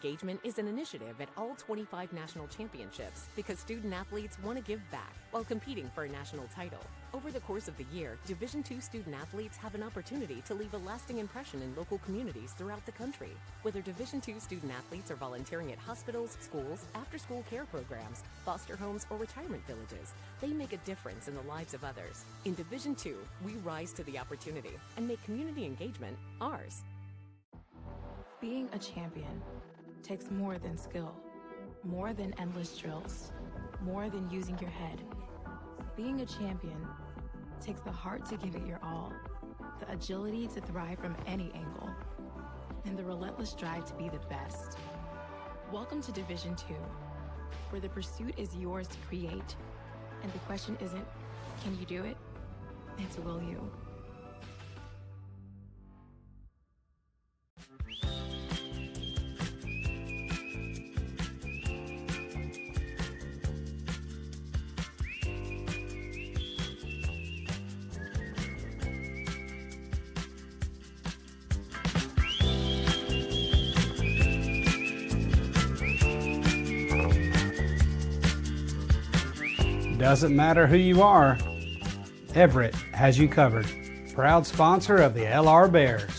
Engagement is an initiative at all 25 national championships because student athletes want to give back while competing for a national title. Over the course of the year, Division II student athletes have an opportunity to leave a lasting impression in local communities throughout the country. Whether Division II student athletes are volunteering at hospitals, schools, after-school care programs, foster homes, or retirement villages, they make a difference in the lives of others. In Division II, we rise to the opportunity and make community engagement ours. Being a champion takes more than skill, more than endless drills, more than using your head. Being a champion takes the heart to give it your all, the agility to thrive from any angle, and the relentless drive to be the best. Welcome to Division II, where the pursuit is yours to create, and the question isn't, can you do it? It's, will you? Doesn't matter who you are, Everett has you covered. Proud sponsor of the LR Bears.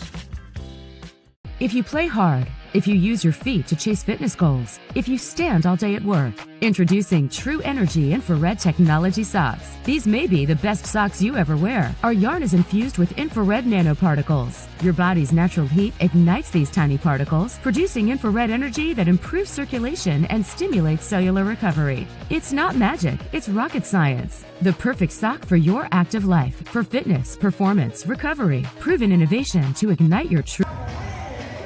If you play hard, if you use your feet to chase fitness goals, if you stand all day at work, introducing True Energy Infrared Technology Socks. These may be the best socks you ever wear. Our yarn is infused with infrared nanoparticles. Your body's natural heat ignites these tiny particles, producing infrared energy that improves circulation and stimulates cellular recovery. It's not magic, it's rocket science. The perfect sock for your active life, for fitness, performance, recovery. Proven innovation to ignite your true...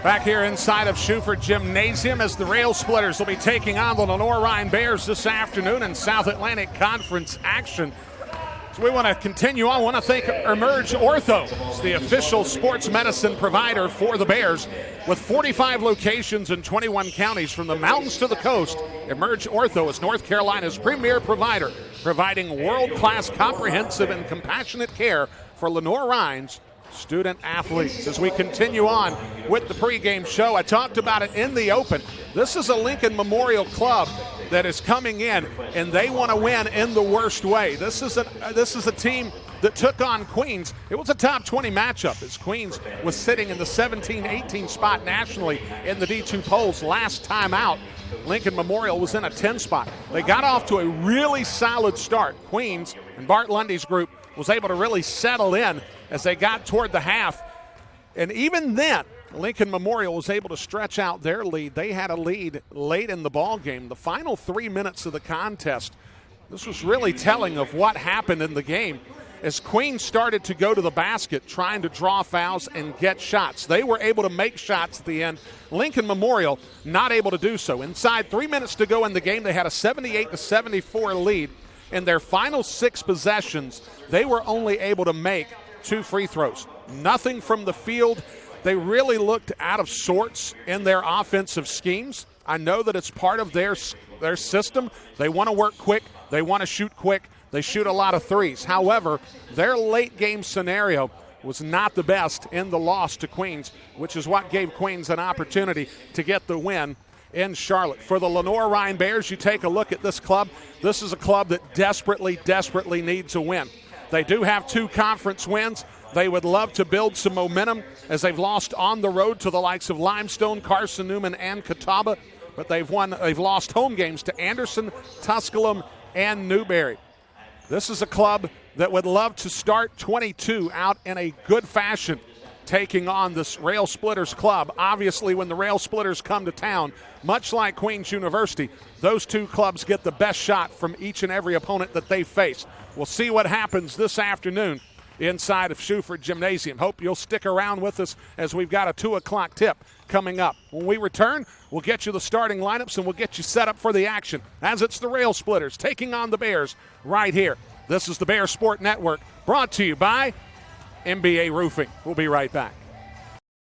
Back here inside of Schufert Gymnasium as the Rail Splitters will be taking on the Lenoir-Rhyne Bears this afternoon in South Atlantic Conference action. So we want to continue on. I want to thank Emerge Ortho. It's the official sports medicine provider for the Bears. With 45 locations in 21 counties from the mountains to the coast, Emerge Ortho is North Carolina's premier provider, providing world-class comprehensive and compassionate care for Lenoir-Rhyne's student athletes. As we continue on with the pregame show, I talked about it in the open. This is a Lincoln Memorial club that is coming in, and they want to win in the worst way. This is a team that took on Queens. It was a top 20 matchup as Queens was sitting in the 17-18 spot nationally in the D2 polls last time out. Lincoln Memorial was in a 10 spot. They got off to a really solid start. Queens and Bart Lundy's group was able to really settle in as they got toward the half. And even then, Lincoln Memorial was able to stretch out their lead. They had a lead late in the ball game. The final 3 minutes of the contest, this was really telling of what happened in the game as Queens started to go to the basket trying to draw fouls and get shots. They were able to make shots at the end. Lincoln Memorial not able to do so. Inside 3 minutes to go in the game, they had a 78-74 lead. In their final 6 possessions, they were only able to make 2 free throws. Nothing from the field. They really looked out of sorts in their offensive schemes. I know that it's part of their system. They want to work quick. They want to shoot quick. They shoot a lot of threes. However, their late game scenario was not the best in the loss to Queens, which is what gave Queens an opportunity to get the win in Charlotte. For the Lenoir-Rhyne Bears, you take a look at this club. This is a club that desperately needs a win. They do have 2 conference wins. They would love to build some momentum as they've lost on the road to the likes of Limestone, Carson Newman, and Catawba. But they've lost home games to Anderson, Tusculum, and Newberry. This is a club that would love to start 22 out in a good fashion, taking on this Rail Splitters club. Obviously, when the Rail Splitters come to town, much like Queens University, those 2 clubs get the best shot from each and every opponent that they face. We'll see what happens this afternoon inside of Schufert Gymnasium. Hope you'll stick around with us as we've got a 2 o'clock tip coming up. When we return, we'll get you the starting lineups and we'll get you set up for the action as it's the Rail Splitters taking on the Bears right here. This is the Bear Sport Network, brought to you by MBA Roofing. We'll be right back.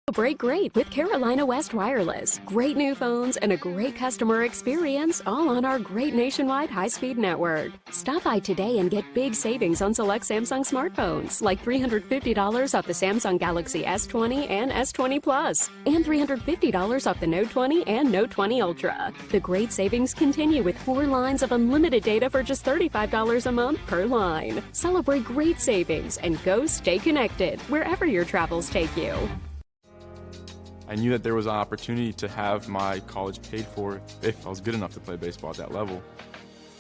Celebrate great with Carolina West Wireless. Great new phones and a great customer experience, all on our great nationwide high-speed network. Stop by today and get big savings on select Samsung smartphones, like $350 off the Samsung Galaxy S20 and S20 Plus, and $350 off the Note 20 and Note 20 Ultra. The great savings continue with 4 lines of unlimited data for just $35 a month per line. Celebrate great savings and go stay connected wherever your travels take you. I knew that there was an opportunity to have my college paid for if I was good enough to play baseball at that level.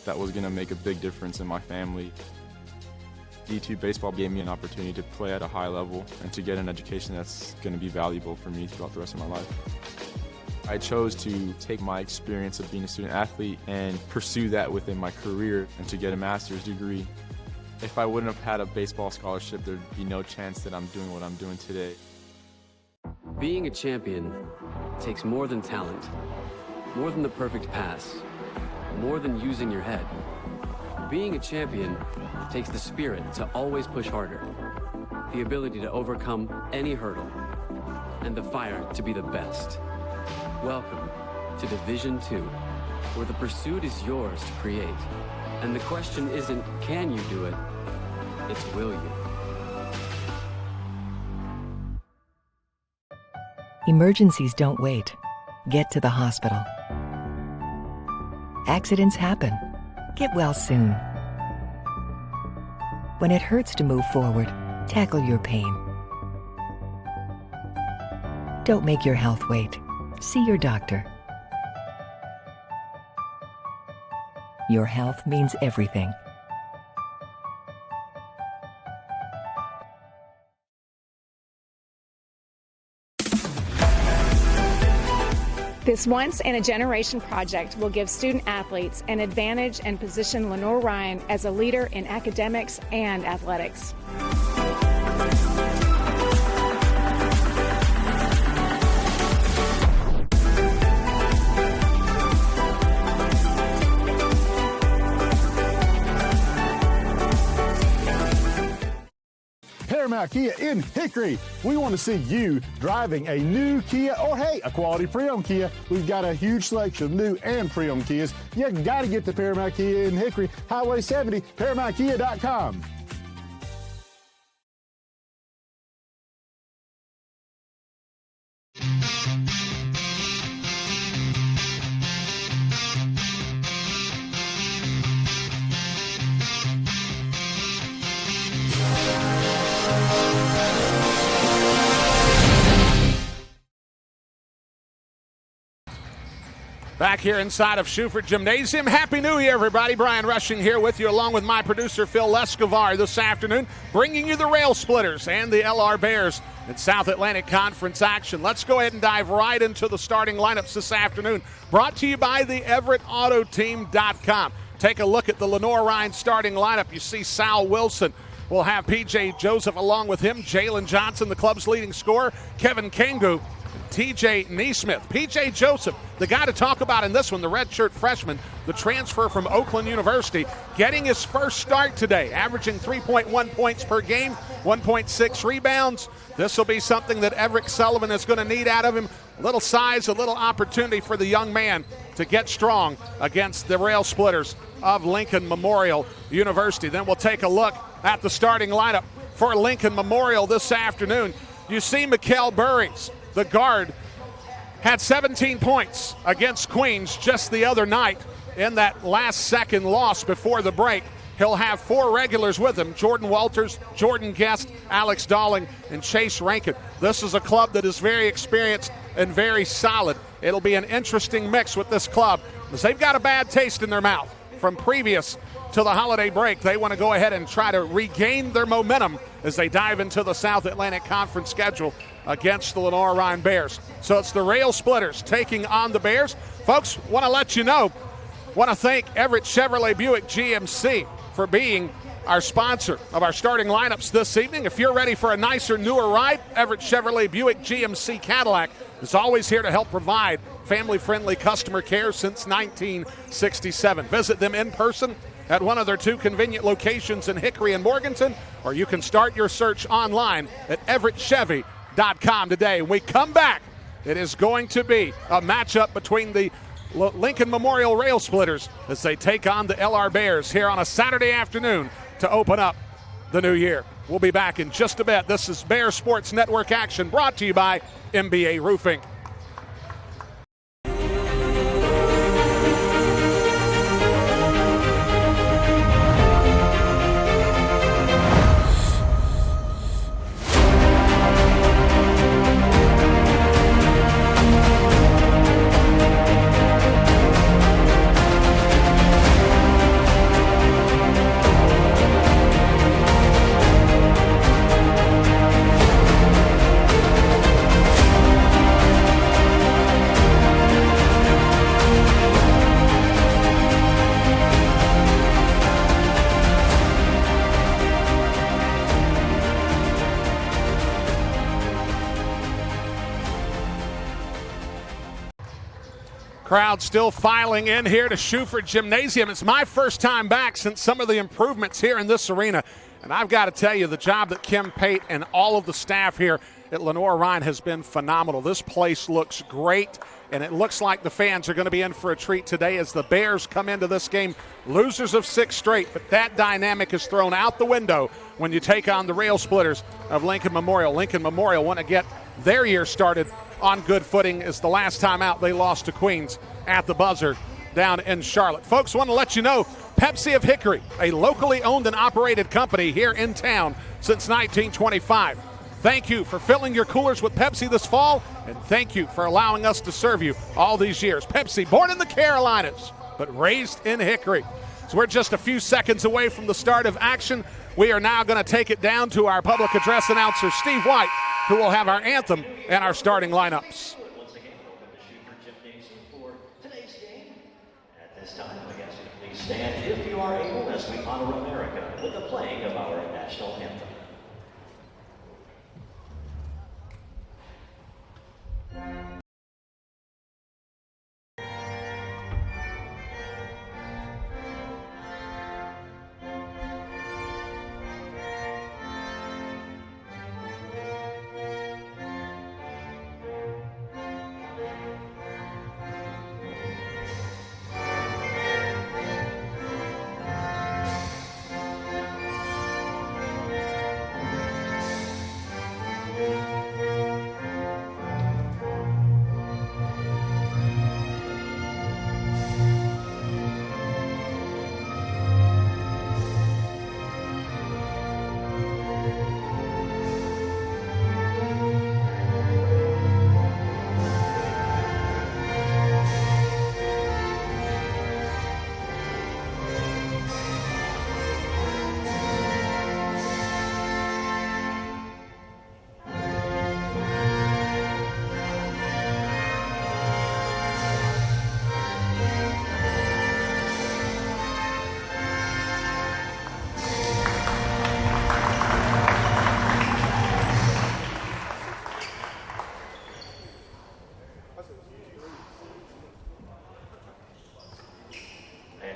That was going to make a big difference in my family. D2 baseball gave me an opportunity to play at a high level and to get an education that's going to be valuable for me throughout the rest of my life. I chose to take my experience of being a student athlete and pursue that within my career and to get a master's degree. If I wouldn't have had a baseball scholarship, there'd be no chance that I'm doing what I'm doing today. Being a champion takes more than talent, more than the perfect pass, more than using your head. Being a champion takes the spirit to always push harder, the ability to overcome any hurdle, and the fire to be the best. Welcome to Division II, where the pursuit is yours to create. And the question isn't, can you do it? It's, will you? Emergencies don't wait. Get to the hospital. Accidents happen. Get well soon. When it hurts to move forward, tackle your pain. Don't make your health wait. See your doctor. Your health means everything. This once-in-a-generation project will give student athletes an advantage and position Lenoir-Rhyne as a leader in academics and athletics. Paramount Kia in Hickory. We want to see you driving a new Kia or, hey, a quality pre-owned Kia. We've got a huge selection of new and pre-owned Kias. You got to get to Paramount Kia in Hickory, Highway 70, ParamountKia.com. Back here inside of Shuford Gymnasium. Happy New Year, everybody. Brian Rushing here with you, along with my producer, Phil Lescavar, this afternoon, bringing you the Rail Splitters and the LR Bears in South Atlantic Conference action. Let's go ahead and dive right into the starting lineups this afternoon, brought to you by the EverettAutoTeam.com. Take a look at the Lenoir-Rhyne starting lineup. You see Sal Wilson. We'll have P.J. Joseph along with him, Jalen Johnson, the club's leading scorer, Kevin Kangu, T.J. Neesmith. P.J. Joseph, the guy to talk about in this one, the redshirt freshman, the transfer from Oakland University, getting his first start today, averaging 3.1 points per game, 1.6 rebounds. This will be something that Everett Sullivan is going to need out of him. A little size, a little opportunity for the young man to get strong against the Rail Splitters of Lincoln Memorial University. Then we'll take a look at the starting lineup for Lincoln Memorial this afternoon. You see Mikal Burries, the guard, had 17 points against Queens just the other night in that last-second loss before the break. He'll have 4 regulars with him, Jordan Walters, Jordan Guest, Alex Dalling, and Chase Rankin. This is a club that is very experienced and very solid. It'll be an interesting mix with this club because they've got a bad taste in their mouth from previous to the holiday break. They want to go ahead and try to regain their momentum as they dive into the South Atlantic Conference schedule against the Lenoir-Rhyne Bears. So it's the Rail Splitters taking on the Bears. Folks, want to let you know, want to thank Everett Chevrolet Buick GMC for being our sponsor of our starting lineups this evening. If you're ready for a nicer, newer ride, Everett Chevrolet Buick GMC Cadillac is always here to help provide family-friendly customer care since 1967. Visit them in person at one of their 2 convenient locations in Hickory and Morganton, or you can start your search online at everettchevy.com. Timeout.com today. When we come back, it is going to be a matchup between the Lincoln Memorial Rail Splitters as they take on the LR Bears here on a Saturday afternoon to open up the new year. We'll be back in just a bit. This is Bear Sports Network action brought to you by MBA Roofing. Crowd still filing in here to Schuford Gymnasium. It's my first time back since some of the improvements here in this arena. And I've got to tell you, the job that Kim Pate and all of the staff here at Lenoir-Rhyne has been phenomenal. This place looks great, and it looks like the fans are going to be in for a treat today as the Bears come into this game losers of 6 straight. But that dynamic is thrown out the window when you take on the Rail Splitters of Lincoln Memorial. Lincoln Memorial want to get their year started on good footing, as the last time out they lost to Queens at the buzzer down in Charlotte. Folks, want to let you know, Pepsi of Hickory, a locally owned and operated company here in town since 1925. Thank you for filling your coolers with Pepsi this fall, and thank you for allowing us to serve you all these years. Pepsi, born in the Carolinas, but raised in Hickory. So we're just a few seconds away from the start of action. We are now going to take it down to our public address announcer, Steve White, who will have our anthem and our starting lineups. Once again, welcome to Schuford Gymnasium for today's game. At this time, I ask you to please stand if you are able as we honor America with the playing of our national anthem.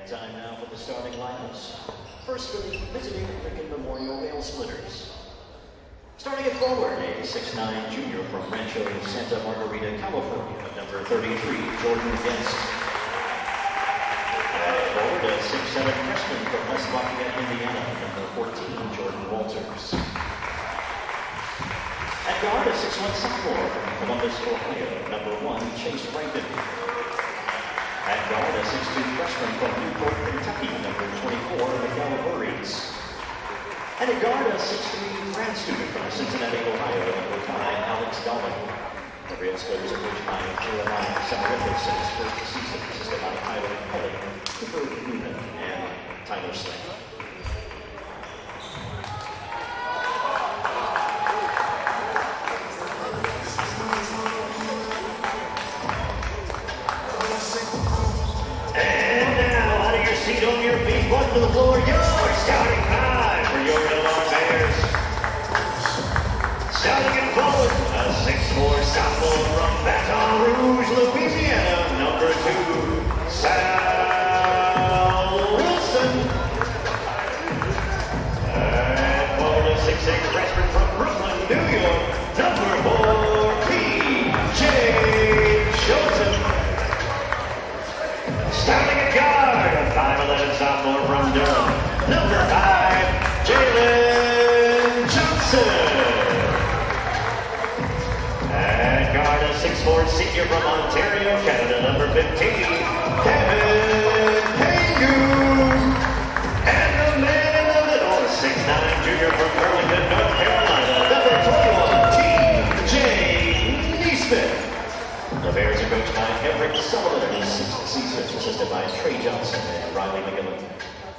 Time now for the starting lineups. First for the visiting Lincoln Memorial Rail Splitters. Starting at forward, a 6'9" junior from Rancho Santa Margarita, California, number 33, Jordan Genst. At forward, a 6'7" freshman from West Lafayette, Indiana, number 14, Jordan Walters. At guard, a 6'1" sophomore from Columbus, Ohio, number 1, Chase Rankin. At guard, a 6'2" freshman from Newport, Kentucky, number 24, Miguel Burries. And at guard, a 6'3" grad student from Cincinnati, Ohio, number 5, Alex Dolling. The Rail Splitters are coached by Jeremiah Samarittis in his first season, assisted by Tyler Kelly, Cooper Newman, and Tyler Slade. On your feet, one to the floor, your starting time for your LR Bears. Starting in forward, a 6'4" sophomore from Baton Rouge, Louisiana, number 2, Sal Wilson. And forward, a 6'8" freshman from Brooklyn, New York, number 4, Starting at guard, 5'11" sophomore from Durham, number 5, Jalen Johnson. At guard, a 6'4" senior from Ontario, Canada, number 15, Kevin Pengu. And the man in the middle, 6'9" junior from Burlington, North Carolina, number 21, TJ Neesmith. The Bears are coached by Everett Sullivan and his sixth season, assisted by Trey Johnson and Riley McGillen.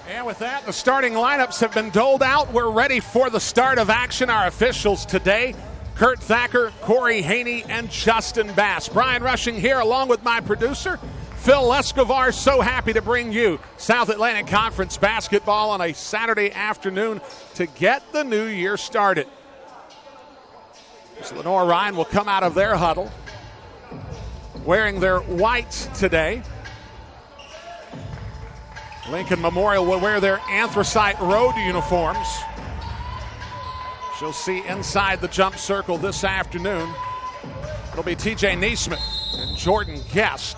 And with that, the starting lineups have been doled out. We're ready for the start of action. Our officials today, Kurt Thacker, Corey Haney, and Justin Bass. Brian Rushing here along with my producer, Phil Lescovar. So happy to bring you South Atlantic Conference basketball on a Saturday afternoon to get the new year started. Lenoir-Rhyne will come out of their huddle wearing their whites today. Lincoln Memorial will wear their anthracite road uniforms. She'll see inside the jump circle this afternoon. It'll be TJ Neesmith and Jordan Guest.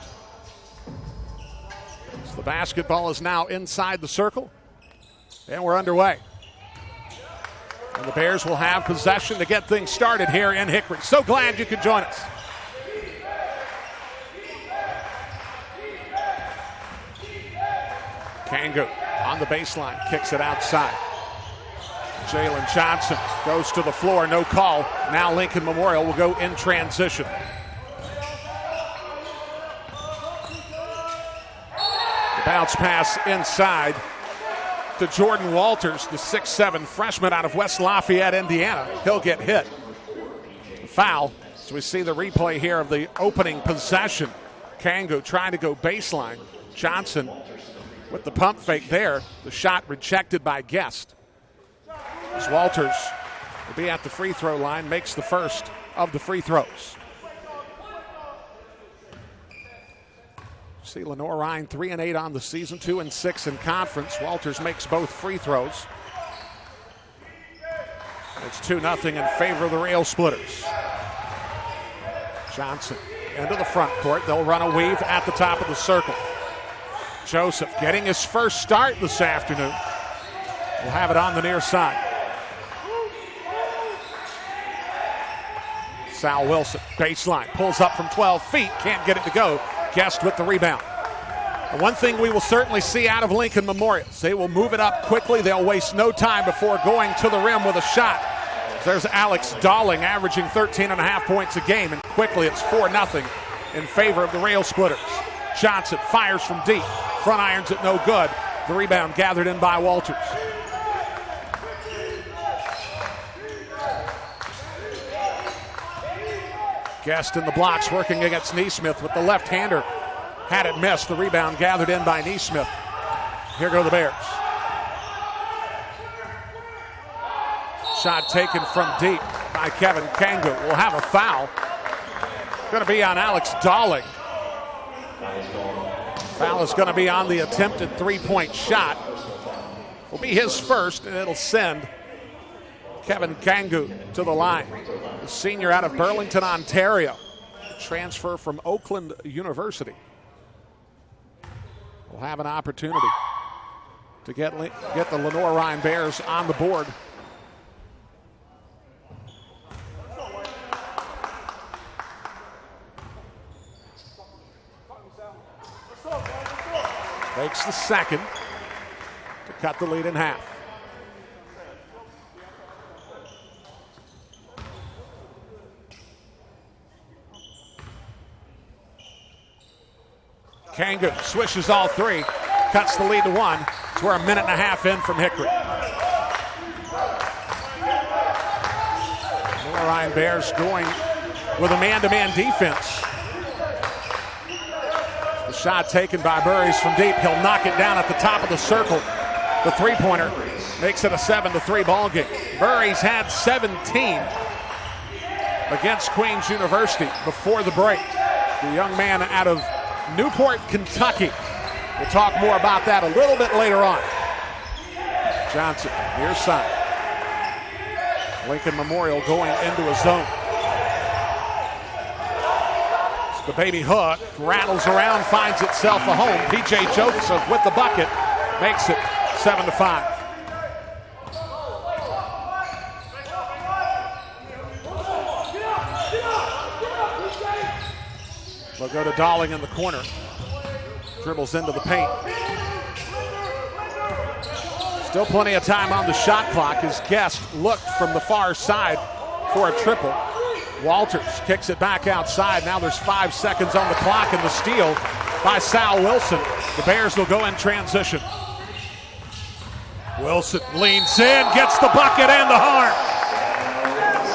So the basketball is now inside the circle, and we're underway. And the Bears will have possession to get things started here in Hickory. So glad you could join us. Kangu on the baseline, kicks it outside. Jalen Johnson goes to the floor, no call. Now Lincoln Memorial will go in transition. The bounce pass inside to Jordan Walters, the 6'7" freshman out of West Lafayette, Indiana. He'll get hit. Foul. So we see the replay here of the opening possession. Kangu trying to go baseline. Johnson with the pump fake there. The shot rejected by Guest. As Walters will be at the free throw line, makes the first of the free throws. See Lenoir-Rhyne 3-8 on the season, 2-6 in conference. Walters makes both free throws. It's 2-0 in favor of the Rail Splitters. Johnson into the front court. They'll run a weave at the top of the circle. Joseph getting his first start this afternoon. We'll have it on the near side. Sal Wilson, baseline, pulls up from 12 feet, can't get it to go. Guest with the rebound. The one thing we will certainly see out of Lincoln Memorial, they will move it up quickly. They'll waste no time before going to the rim with a shot. There's Alex Dowling averaging 13.5 points a game, and quickly it's 4-0 in favor of the Rail Splitters. Johnson fires from deep. Front irons it no good. The rebound gathered in by Walters. Guest in the blocks working against Neesmith with the left-hander. Had it missed. The rebound gathered in by Neesmith. Here go the Bears. Shot taken from deep by Kevin Kangu. Will have a foul. Going to be on Alex Dowling. Foul is going to be on the attempted three-point shot. Will be his first, and it'll send Kevin Kangu to the line. The senior out of Burlington, Ontario. Transfer from Oakland University. Will have an opportunity to get the Lenoir-Rhyne Bears on the board. Makes the second to cut the lead in half. Kangu swishes all three, cuts the lead to 1. So we're a minute and a half in from Hickory. Lenoir-Rhyne Bears going with a man-to-man defense. The shot taken by Burries from deep. He'll knock it down at the top of the circle. The three-pointer makes it a 7-3 ball game. Burries had 17 against Queens University before the break. The young man out of Newport, Kentucky. We'll talk more about that a little bit later on. Johnson, near side. Lincoln Memorial going into a zone. The baby hook rattles around, finds itself a home. P.J. Joseph with the bucket makes it 7-5. They'll go to Dolling in the corner. Dribbles into the paint. Still plenty of time on the shot clock as Guest looked from the far side for a triple. Walters kicks it back outside. Now there's 5 seconds on the clock, and the steal by Sal Wilson. The Bears will go in transition. Wilson leans in, gets the bucket and the harm.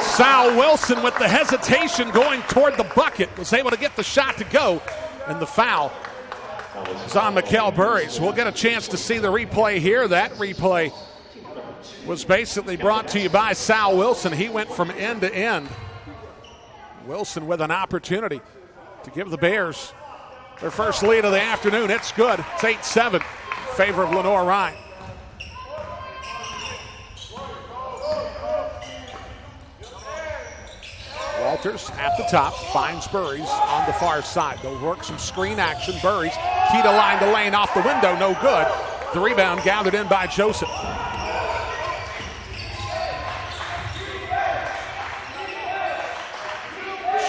Sal Wilson with the hesitation going toward the bucket was able to get the shot to go, and the foul is on Mikal Burries. We'll get a chance to see the replay here. That replay was basically brought to you by Sal Wilson. He went from end to end. Wilson with an opportunity to give the Bears their first lead of the afternoon. It's good. It's 8-7 in favor of Lenoir-Rhyne. Walters at the top, finds Burries on the far side. They'll work some screen action. Burries, key to line to lane, off the window, no good. The rebound gathered in by Joseph.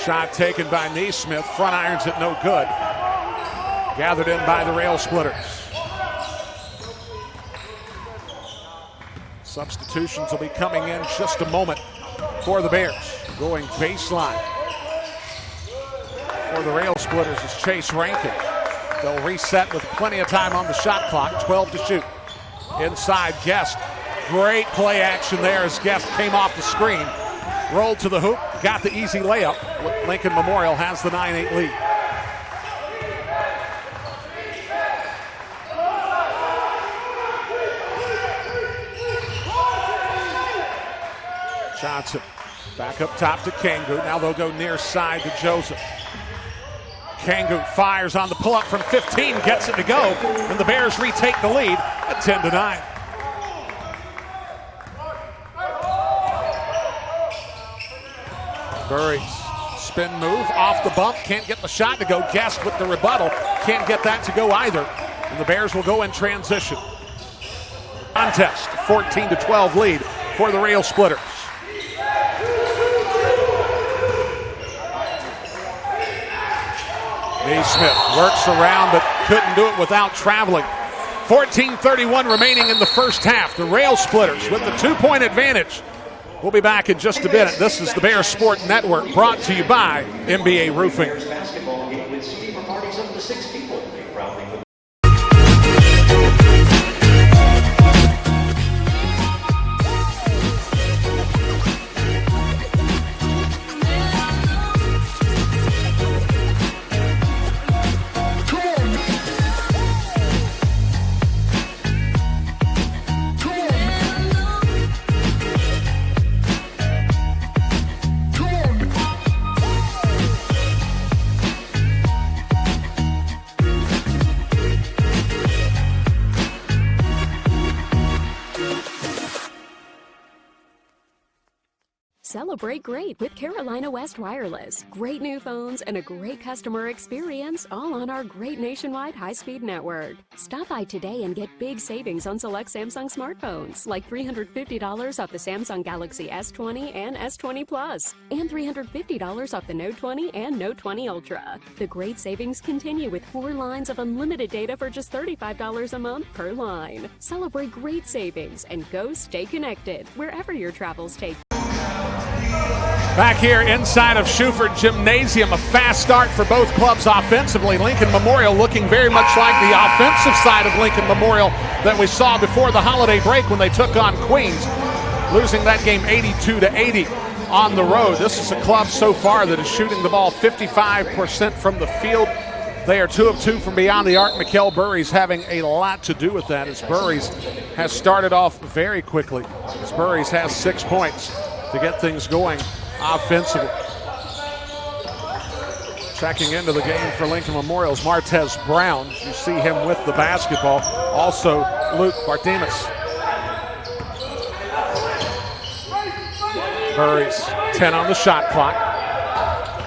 Shot taken by Neesmith, front irons it, no good. Gathered in by the Rail Splitters. Substitutions will be coming in just a moment for the Bears. Going baseline for the Rail Splitters is Chase Rankin. They'll reset with plenty of time on the shot clock, 12 to shoot. Inside Guest. Great play action there as Guest came off the screen. Rolled to the hoop, got the easy layup. Lincoln Memorial has the 9-8 lead. Johnson back up top to Kangu. Now they'll go near side to Joseph. Kangu fires on the pull-up from 15, gets it to go, and the Bears retake the lead at 10-9. Burries, spin move, off the bump, can't get the shot to go. Guest with the rebuttal, can't get that to go either. And the Bears will go in transition. Contest, 14-12 lead for the Rail Splitters. Neesmith works around but couldn't do it without traveling. 14:31 remaining in the first half. The Rail Splitters with the 2-point advantage. We'll be back in just a minute. This is the Bears Sport Network brought to you by NBA Roofing. Basketball game with sleeper parties up to 6 people. Proudly for Celebrate great with Carolina West Wireless. Great new phones and a great customer experience, all on our great nationwide high-speed network. Stop by today and get big savings on select Samsung smartphones, like $350 off the Samsung Galaxy S20 and S20 Plus, and $350 off the Note 20 and Note 20 Ultra. The great savings continue with 4 lines of unlimited data for just $35 a month per line. Celebrate great savings and go stay connected wherever your travels take. Back here inside of Schuford Gymnasium, a fast start for both clubs offensively. Lincoln Memorial looking very much like the offensive side of Lincoln Memorial that we saw before the holiday break when they took on Queens, losing that game 82-80 on the road. This is a club so far that is shooting the ball 55% from the field. They are 2 of 2 from beyond the arc. Mikal Burries having a lot to do with that, as Burries has started off very quickly. As Burries has 6 points to get things going offensively. Checking into the game for Lincoln Memorial's Martez Brown. You see him with the basketball. Also Luke Bartemus. Burries, 10 on the shot clock.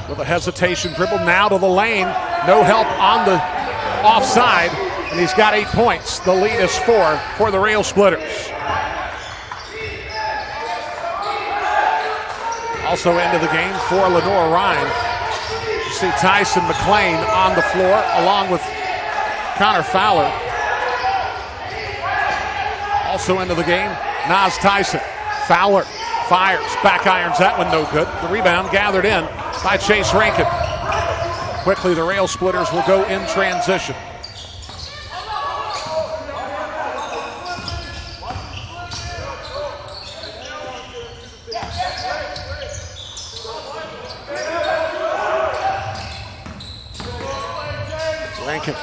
with a hesitation dribble now to the lane. No help on the offside, and he's got 8 points. The lead is 4 for the Rail Splitters. Also into the game for Lenoir-Rhyne. You see Tyson McLean on the floor along with Connor Fowler. Also into the game, Nas Tyson. Fowler fires, back irons that one, no good. The rebound gathered in by Chase Rankin. Quickly the Rail Splitters will go in transition. Rankin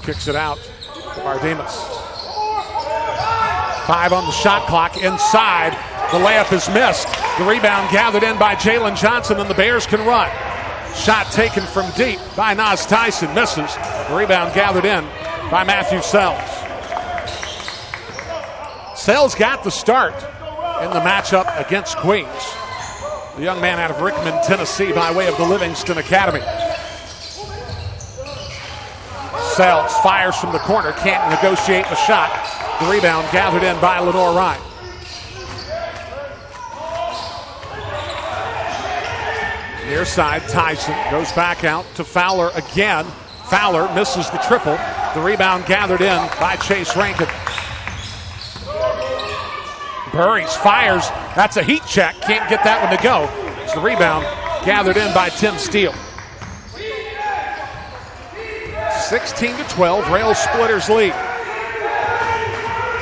kicks it out to Bardemas. 5 on the shot clock inside. The layup is missed. The rebound gathered in by Jalen Johnson, and the Bears can run. Shot taken from deep by Nas Tyson, misses. The rebound gathered in by Matthew Sells. Sells got the start in the matchup against Queens. The young man out of Rickman, Tennessee, by way of the Livingston Academy. Sells fires from the corner, can't negotiate the shot. The rebound gathered in by Lenoir-Rhyne. Near side, Tyson goes back out to Fowler again. Fowler misses the triple. The rebound gathered in by Chase Rankin. Burries fires. That's a heat check. Can't get that one to go. It's the rebound gathered in by Tim Steele. 16-12, Rail Splitters lead.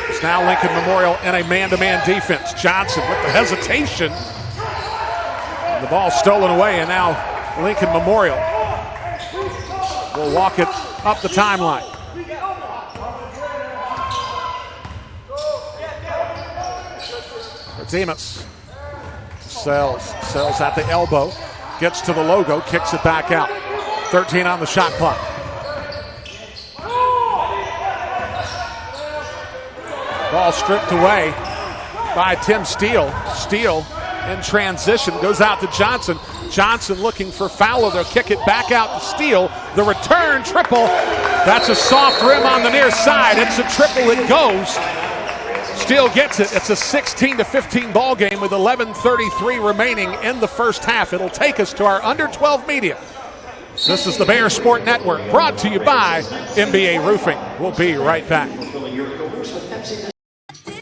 It's now Lincoln Memorial in a man-to-man defense. Johnson with the hesitation. The ball stolen away, and now Lincoln Memorial will walk it up the timeline. Demas Sells at the elbow, gets to the logo, kicks it back out. 13 on the shot clock. Ball stripped away by Tim Steele. Steele in transition goes out to Johnson. Johnson looking for Fowler. They'll kick it back out to Steele. The return triple. That's a soft rim on the near side. It's a triple. It goes. Steele gets it. It's a 16-15 ball game with 11:33 remaining in the first half. It'll take us to our under 12 media. This is the Bears Sport Network, brought to you by NBA Roofing. We'll be right back.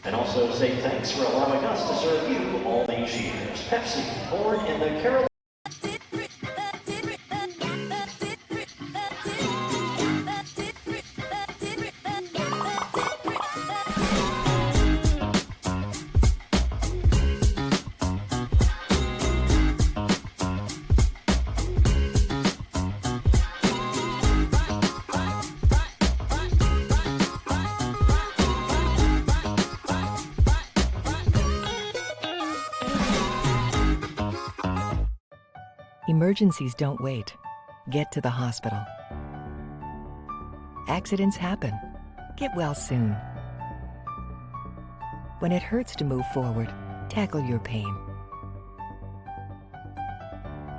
And also say thanks for allowing us to serve you all these years. Pepsi, born in the Carolinas. Emergencies don't wait. Get to the hospital. Accidents happen. Get well soon. When it hurts to move forward, tackle your pain.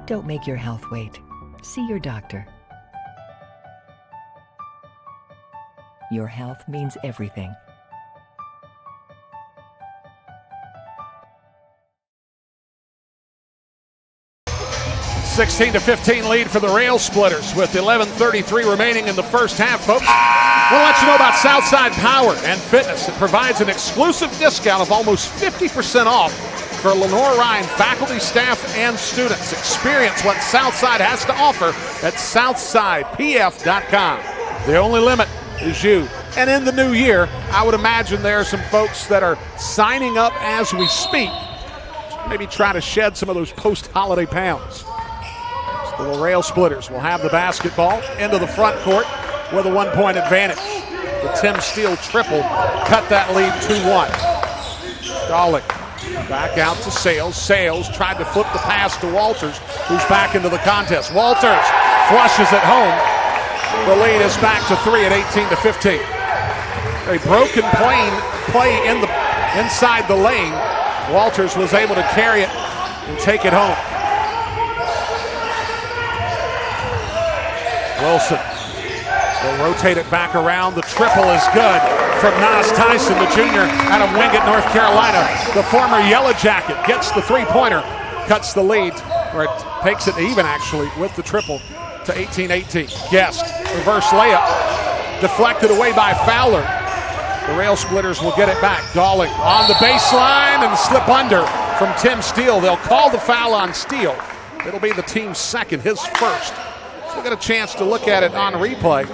Don't make your health wait. See your doctor. Your health means everything. $16-15 lead for the Rail Splitters with 11:33 remaining in the first half, folks. We'll let you know about Southside Power and Fitness. It provides an exclusive discount of almost 50% off for Lenoir-Rhyne faculty, staff, and students. Experience what Southside has to offer at southsidepf.com. The only limit is you. And in the new year, I would imagine there are some folks that are signing up as we speak. Maybe try to shed some of those post-holiday pounds. So the Rail Splitters will have the basketball into the front court with a 1-point advantage. The Tim Steele triple cut that lead 2-1. Stahlik back out to Sales. Sales tried to flip the pass to Walters, who's back into the contest. Walters flushes it home. The lead is back to 3 at 18-15. A broken play inside the lane. Walters was able to carry it and take it home. Wilson will rotate it back around. The triple is good from Nas Tyson, the junior out of Wingate, North Carolina. The former Yellow Jacket gets the three-pointer, cuts the lead, or it takes it even actually with the triple to 18-18. Guest, reverse layup, deflected away by Fowler. The Rail Splitters will get it back. Dawling on the baseline and slip under from Tim Steele. They'll call the foul on Steele. It'll be the team's second, his first. So we'll get a chance to look at it on replay.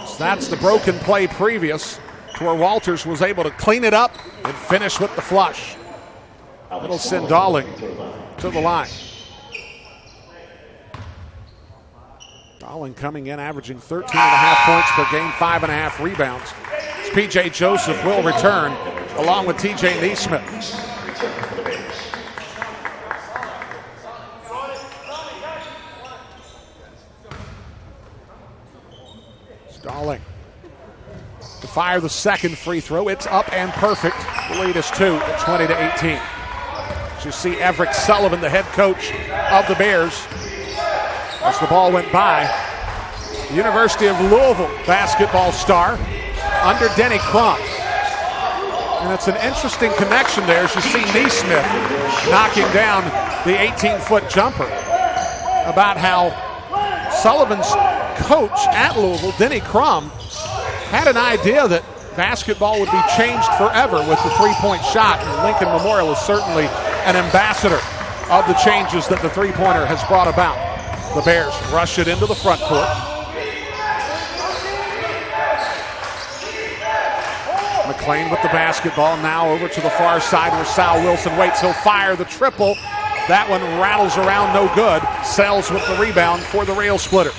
So that's the broken play previous to where Walters was able to clean it up and finish with the flush. It'll send Dawling to the line. Dawling coming in, averaging 13.5 points per game, 5.5 rebounds. P.J. Joseph will return, along with T.J. Neesmith. Dawling to fire the second free throw. It's up and perfect. The lead is 2 at 20-18. As you see Everett Sullivan, the head coach of the Bears, as the ball went by. The University of Louisville basketball star under Denny Crum. And it's an interesting connection there as you see Neesmith knocking down the 18-foot jumper. About how Sullivan's coach at Louisville, Denny Crum, had an idea that basketball would be changed forever with the three-point shot. And Lincoln Memorial is certainly an ambassador of the changes that the three-pointer has brought about. The Bears rush it into the front court. McLean with the basketball, now over to the far side where Sal Wilson waits. He'll fire the triple. That one rattles around, no good. Sells with the rebound for the Rail Splitters.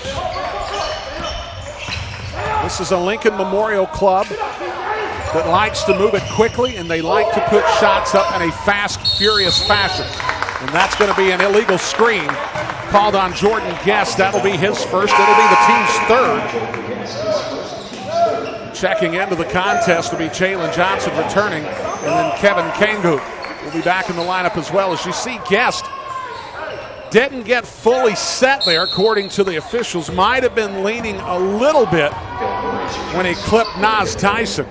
This is a Lincoln Memorial club that likes to move it quickly, and they like to put shots up in a fast, furious fashion. And that's going to be an illegal screen called on Jordan Guest. That'll be his first. It'll be the team's third. Checking into the contest will be Jalen Johnson returning, and then Kevin Kangu will be back in the lineup as well. As you see, Guest didn't get fully set there, according to the officials. Might have been leaning a little bit when he clipped Nas Tyson.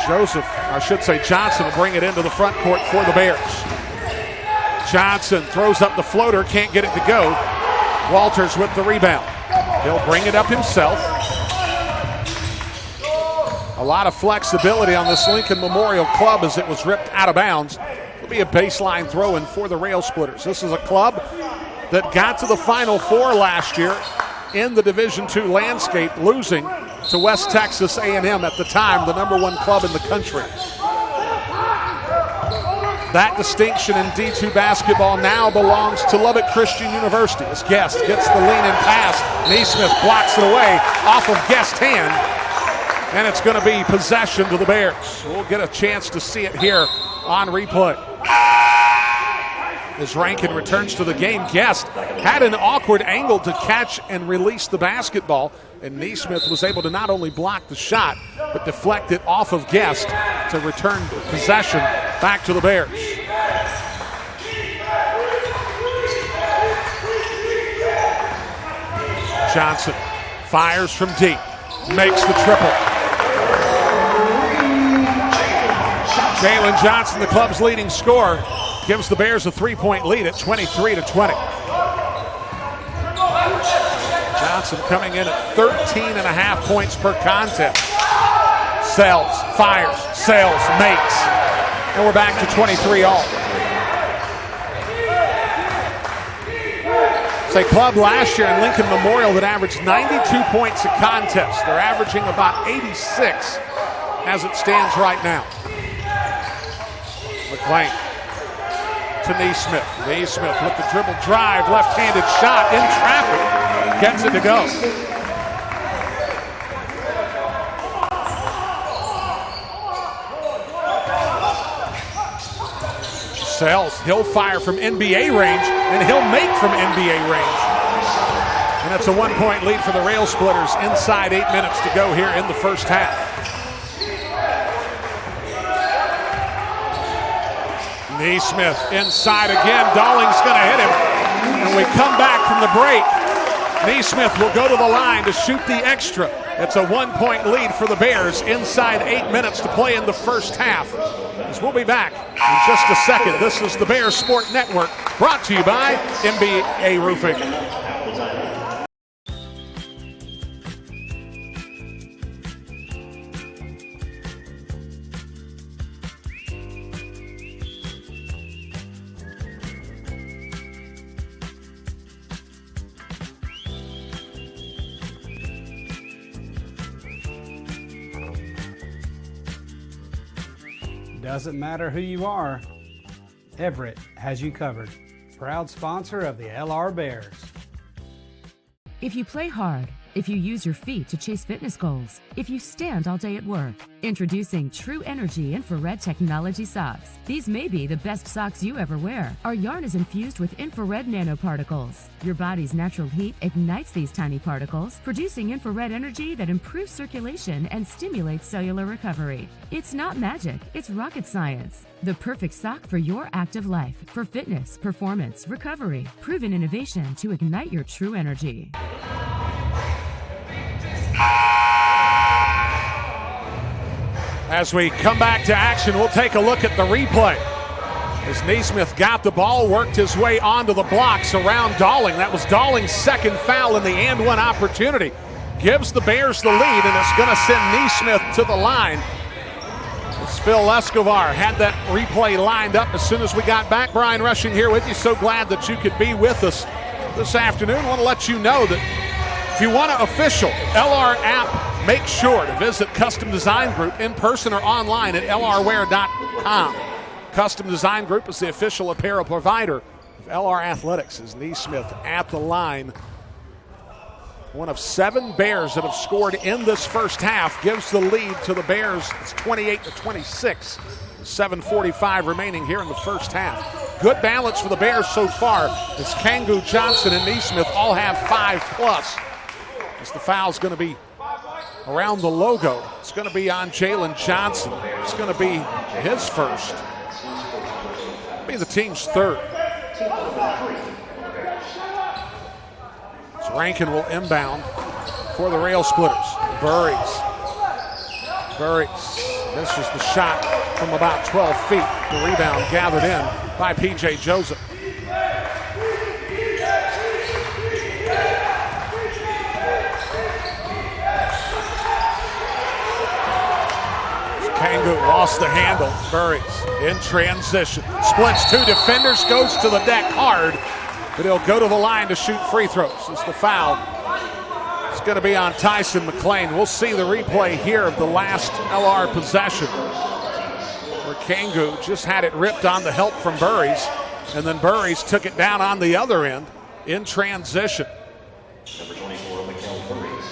Joseph, I should say Johnson, will bring it into the front court for the Bears. Johnson throws up the floater, can't get it to go. Walters with the rebound. He'll bring it up himself. A lot of flexibility on this Lincoln Memorial club as it was ripped out of bounds. It'll be a baseline throw-in for the Rail Splitters. This is a club that got to the Final Four last year in the Division II landscape, losing to West Texas A&M at the time, the #1 club in the country. That distinction in D2 basketball now belongs to Lubbock Christian University as Guest gets the lean-in pass. Neesmith blocks it away off of Guest's hand, and it's going to be possession to the Bears. We'll get a chance to see it here on replay. As Rankin returns to the game, Guest had an awkward angle to catch and release the basketball, and Neesmith was able to not only block the shot, but deflect it off of Guest to return possession back to the Bears. Johnson fires from deep, makes the triple. Jalen Johnson, the club's leading scorer, gives the Bears a 3-point lead at 23-20. Johnson coming in at 13.5 points per contest. Sells, fires, sails, makes. And we're back to 23 all. It's a club last year in Lincoln Memorial that averaged 92 points a contest. They're averaging about 86 as it stands right now. McLean to Neesmith. Neesmith with the dribble drive, left-handed shot in traffic. Gets it to go. Sells. He'll fire from NBA range, and he'll make from NBA range. And it's a 1-point lead for the Rail Splitters inside 8 minutes to go here in the first half. Neesmith inside again. Dawling's going to hit him. And we come back from the break. Neesmith will go to the line to shoot the extra. It's a 1-point lead for the Bears inside 8 minutes to play in the first half. As we'll be back in just a second. This is the Bears Sport Network, brought to you by MBA Roofing. Doesn't matter who you are, Everett has you covered. Proud sponsor of the LR Bears. If you play hard, if you use your feet to chase fitness goals, if you stand all day at work, introducing True Energy infrared technology socks. These may be the best socks you ever wear. Our yarn is infused with infrared nanoparticles. Your body's natural heat ignites these tiny particles, producing infrared energy that improves circulation and stimulates cellular recovery. It's not magic, it's rocket science. The perfect sock for your active life, for fitness, performance, recovery. Proven innovation to ignite your true energy. As we come back to action, we'll take a look at the replay. As Neesmith got the ball, worked his way onto the blocks around Dowling. That was Dowling's second foul in the and one opportunity. Gives the Bears the lead, and it's going to send Neesmith to the line. As Phil Escobar had that replay lined up as soon as we got back. Brian Rushing here with you. So glad that you could be with us this afternoon. I want to let you know that if you want an official LR app, make sure to visit Custom Design Group in person or online at lrwear.com. Custom Design Group is the official apparel provider of LR Athletics. As Neesmith at the line. One of 7 Bears that have scored in this first half gives the lead to the Bears. It's 28-26. 7:45 remaining here in the first half. Good balance for the Bears so far as Kangu, Johnson, and Neesmith all have 5+. As the foul's going to be around the logo. It's going to be on Jalen Johnson. It's going to be his first. It'll be the team's third. So Rankin will inbound for the Rail Splitters. Burries misses the shot from about 12 feet. The rebound gathered in by P.J. Joseph. Kangu lost the handle. Burries in transition. Splits 2 defenders, goes to the deck hard, but he'll go to the line to shoot free throws. It's the foul. It's going to be on Tyson McLean. We'll see the replay here of the last LR possession, where Kangu just had it ripped on the help from Burries, and then Burries took it down on the other end in transition. Number 24, Mikael Burries.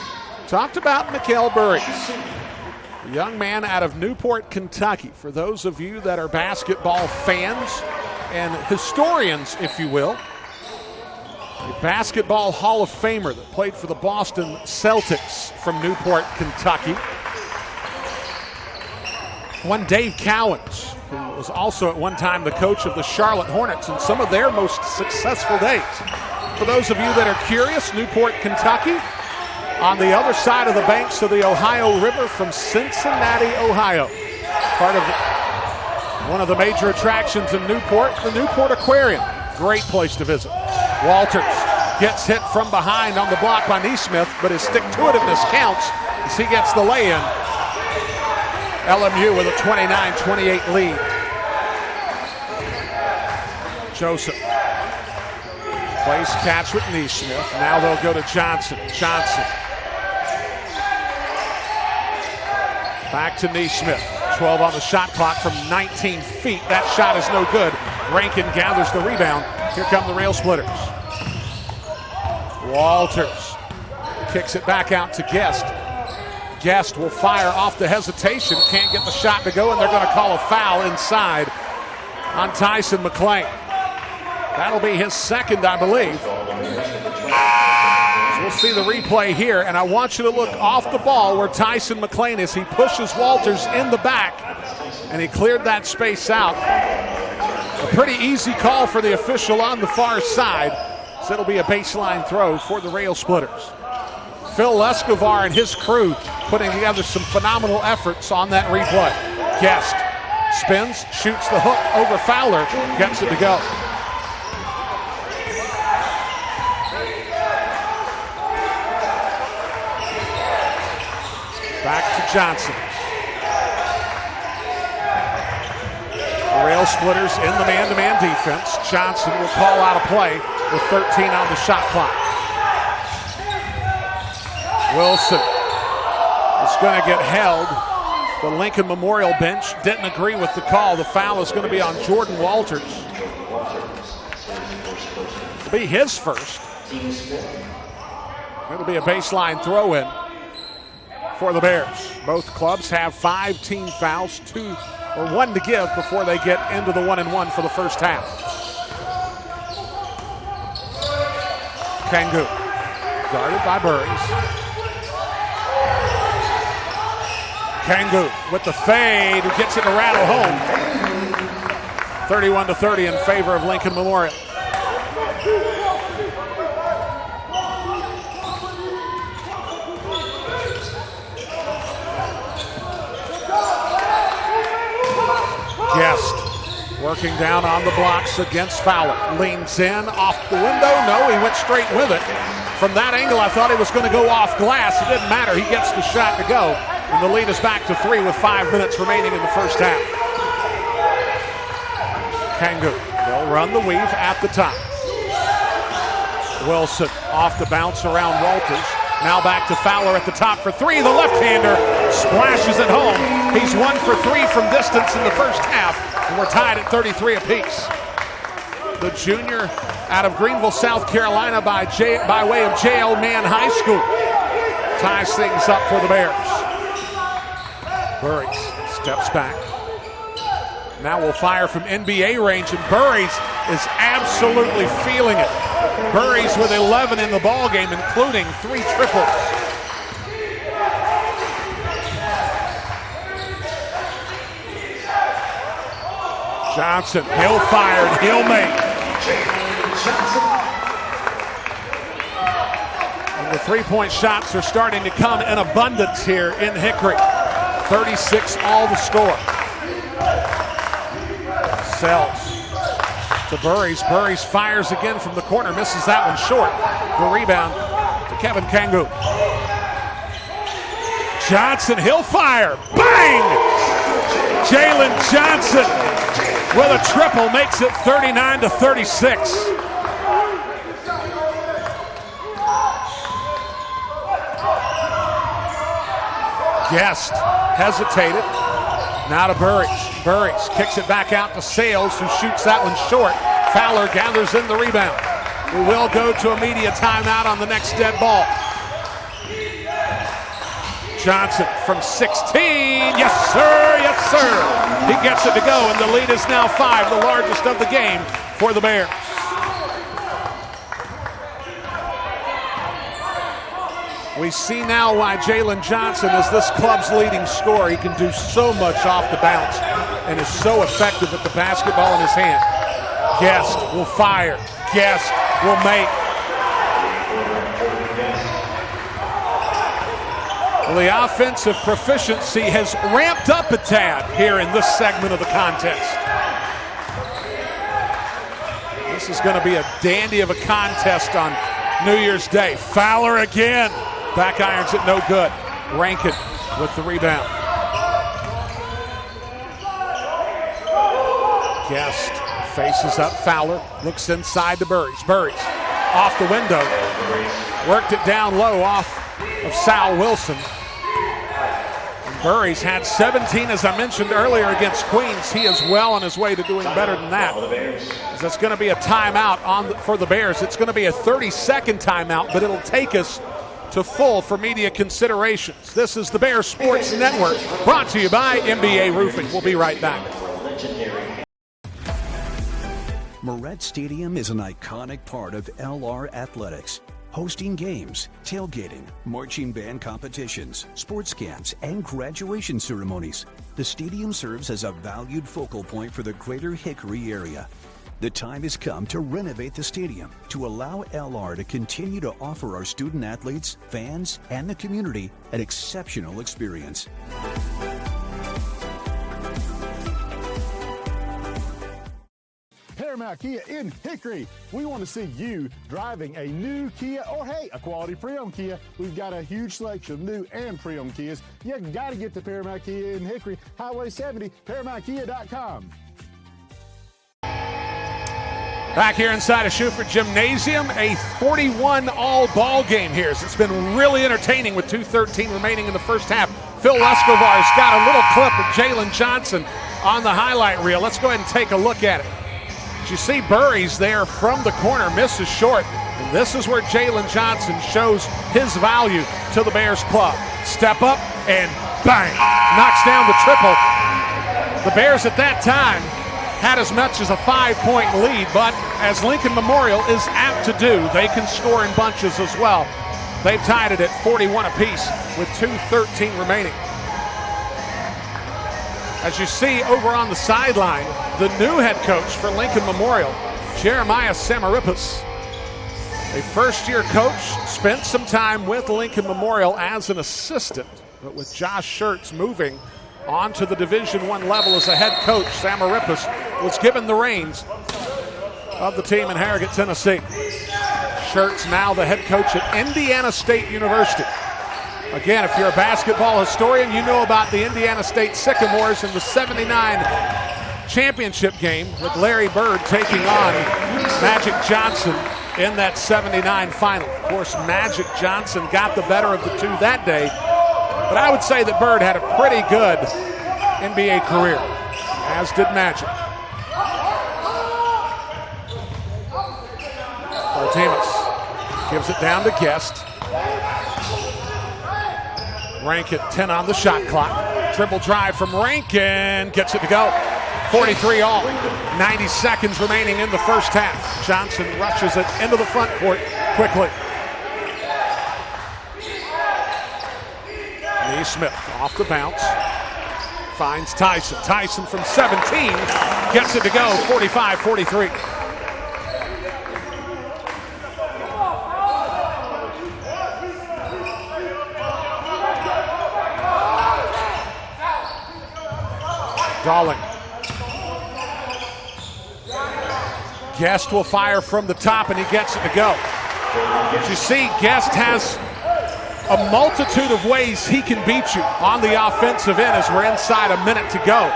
Talked about Mikael Burries. A young man out of Newport, Kentucky. For those of you that are basketball fans and historians, if you will, a basketball Hall of Famer that played for the Boston Celtics from Newport, Kentucky. One Dave Cowens, who was also at one time the coach of the Charlotte Hornets in some of their most successful days. For those of you that are curious, Newport, Kentucky, on the other side of the banks of the Ohio River from Cincinnati, Ohio. Part of one of the major attractions in Newport, the Newport Aquarium. Great place to visit. Walters gets hit from behind on the block by Neesmith, but his stick-to-itiveness counts as he gets the lay-in. LMU with a 29-28 lead. Joseph plays catch with Neesmith. Now they'll go to Johnson. Back to Neesmith. 12 on the shot clock from 19 feet. That shot is no good. Rankin gathers the rebound. Here come the Rail Splitters. Walters kicks it back out to Guest. Guest will fire off the hesitation. Can't get the shot to go, and they're going to call a foul inside on Tyson McLean. That'll be his second, I believe. So we'll see the replay here, and I want you to look off the ball where Tyson McLean is. He pushes Walters in the back, and he cleared that space out. A pretty easy call for the official on the far side. So it'll be a baseline throw for the Rail Splitters. Phil Escobar and his crew putting together some phenomenal efforts on that replay. Guest spins, shoots the hook over Fowler, gets it to go. Back to Johnson. The Rail Splitters in the man-to-man defense. Johnson will call out a play with 13 on the shot clock. Wilson is going to get held. The Lincoln Memorial bench didn't agree with the call. The foul is going to be on Jordan Walters. It'll be his first. It'll be a baseline throw-in for the Bears. Both clubs have 5 team fouls, 1 to give before they get into the 1-and-1 for the first half. Kangu, guarded by Burries. Kangu with the fade, who gets it to rattle home. 31-30 in favor of Lincoln Memorial. Guest working down on the blocks against Fowler. Leans in, off the window. No, he went straight with it. From that angle, I thought he was going to go off glass. It didn't matter. He gets the shot to go. And the lead is back to 3 with 5 minutes remaining in the first half. Kangu, they'll run the weave at the top. Wilson off the bounce around Walters. Now back to Fowler at the top for 3. The left-hander splashes it home. He's 1 for 3 from distance in the first half, and we're tied at 33 apiece. The junior out of Greenville, South Carolina by way of J.L. Mann High School ties things up for the Bears. Burries steps back. Now will fire from NBA range, and Burries is absolutely feeling it. Burries with 11 in the ballgame, including 3 triples. Johnson, he'll fire and he'll make. And the three-point shots are starting to come in abundance here in Hickory. 36 all the score. Sells to Burries. Burries fires again from the corner, misses that one short. The rebound to Kevin Kangu. Johnson, he'll fire. Bang! Jalen Johnson with a triple makes it 39-36. Guest hesitated. Now to Burries. Burries kicks it back out to Sales, who shoots that one short. Fowler gathers in the rebound. We will go to a media timeout on the next dead ball. Johnson from 16. Yes, sir. Yes, sir. He gets it to go, and the lead is now 5, the largest of the game for the Bears. We see now why Jalen Johnson is this club's leading scorer. He can do so much off the bounce and is so effective with the basketball in his hand. Guest will fire. Guest will make. Well, the offensive proficiency has ramped up a tad here in this segment of the contest. This is going to be a dandy of a contest on New Year's Day. Fowler again. Back irons it, no good. Rankin with the rebound. Guest faces up Fowler, looks inside to Burries. Burries off the window. Worked it down low off of Sal Wilson. And Burries had 17, as I mentioned earlier, against Queens. He is well on his way to doing better than that. That's going to be a timeout for the Bears. It's going to be a 30-second timeout, but it'll take us to full for media considerations. This is the Bears Sports Network, brought to you by MBA Roofing. We'll be right back. Moret Stadium is an iconic part of LR Athletics, hosting games, tailgating, marching band competitions, sports camps, and graduation ceremonies. The stadium serves as a valued focal point for the greater Hickory area. The time has come to renovate the stadium to allow LR to continue to offer our student athletes, fans, and the community an exceptional experience. Paramount Kia in Hickory. We want to see you driving a new Kia or, hey, a quality pre-owned Kia. We've got a huge selection of new and pre-owned Kias. You got to get to Paramount Kia in Hickory, Highway 70, ParamountKia.com. Back here inside of Shuford Gymnasium, a 41-all ball game here. It's been really entertaining with 2:13 remaining in the first half. Phil Escobar's got a little clip of Jalen Johnson on the highlight reel. Let's go ahead and take a look at it. You see Burries there from the corner, misses short. And this is where Jalen Johnson shows his value to the Bears club. Step up and bang, knocks down the triple. The Bears at that time had as much as a 5-point lead, but as Lincoln Memorial is apt to do, they can score in bunches as well. They've tied it at 41 apiece with 2:13 remaining. As you see over on the sideline, the new head coach for Lincoln Memorial, Jeremiah Samaripas. A first-year coach, spent some time with Lincoln Memorial as an assistant, but with Josh Schertz moving on to the Division I level as a head coach, Samaripas was given the reins of the team in Harrogate, Tennessee. Schertz now the head coach at Indiana State University. Again, if you're a basketball historian, you know about the Indiana State Sycamores in the 79 championship game with Larry Bird taking on Magic Johnson in that 79 final. Of course, Magic Johnson got the better of the two that day, but I would say that Bird had a pretty good NBA career, as did Magic. Martinez gives it down to Guest. Rankin, 10 on the shot clock. Dribble drive from Rankin, gets it to go. 43 all, 90 seconds remaining in the first half. Johnson rushes it into the front court quickly. Smith off the bounce, finds Tyson. Tyson from 17 gets it to go, 45-43. Darling. Guest will fire from the top, and he gets it to go. As you see, Guest has a multitude of ways he can beat you on the offensive end as we're inside a minute to go.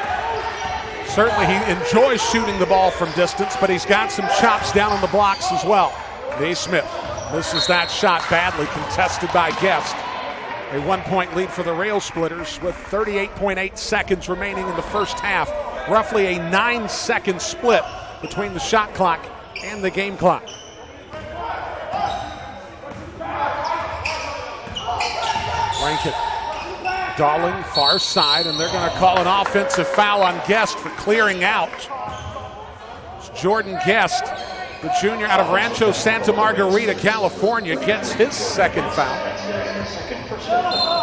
Certainly he enjoys shooting the ball from distance, but he's got some chops down on the blocks as well. Naismith misses that shot badly, contested by Guest. A 1-point lead for the Rail Splitters with 38.8 seconds remaining in the first half. Roughly a 9-second split between the shot clock and the game clock. Rankin, Darling, far side, and they're going to call an offensive foul on Guest for clearing out. It's Jordan Guest, the junior out of Rancho Santa Margarita, California, gets his second foul.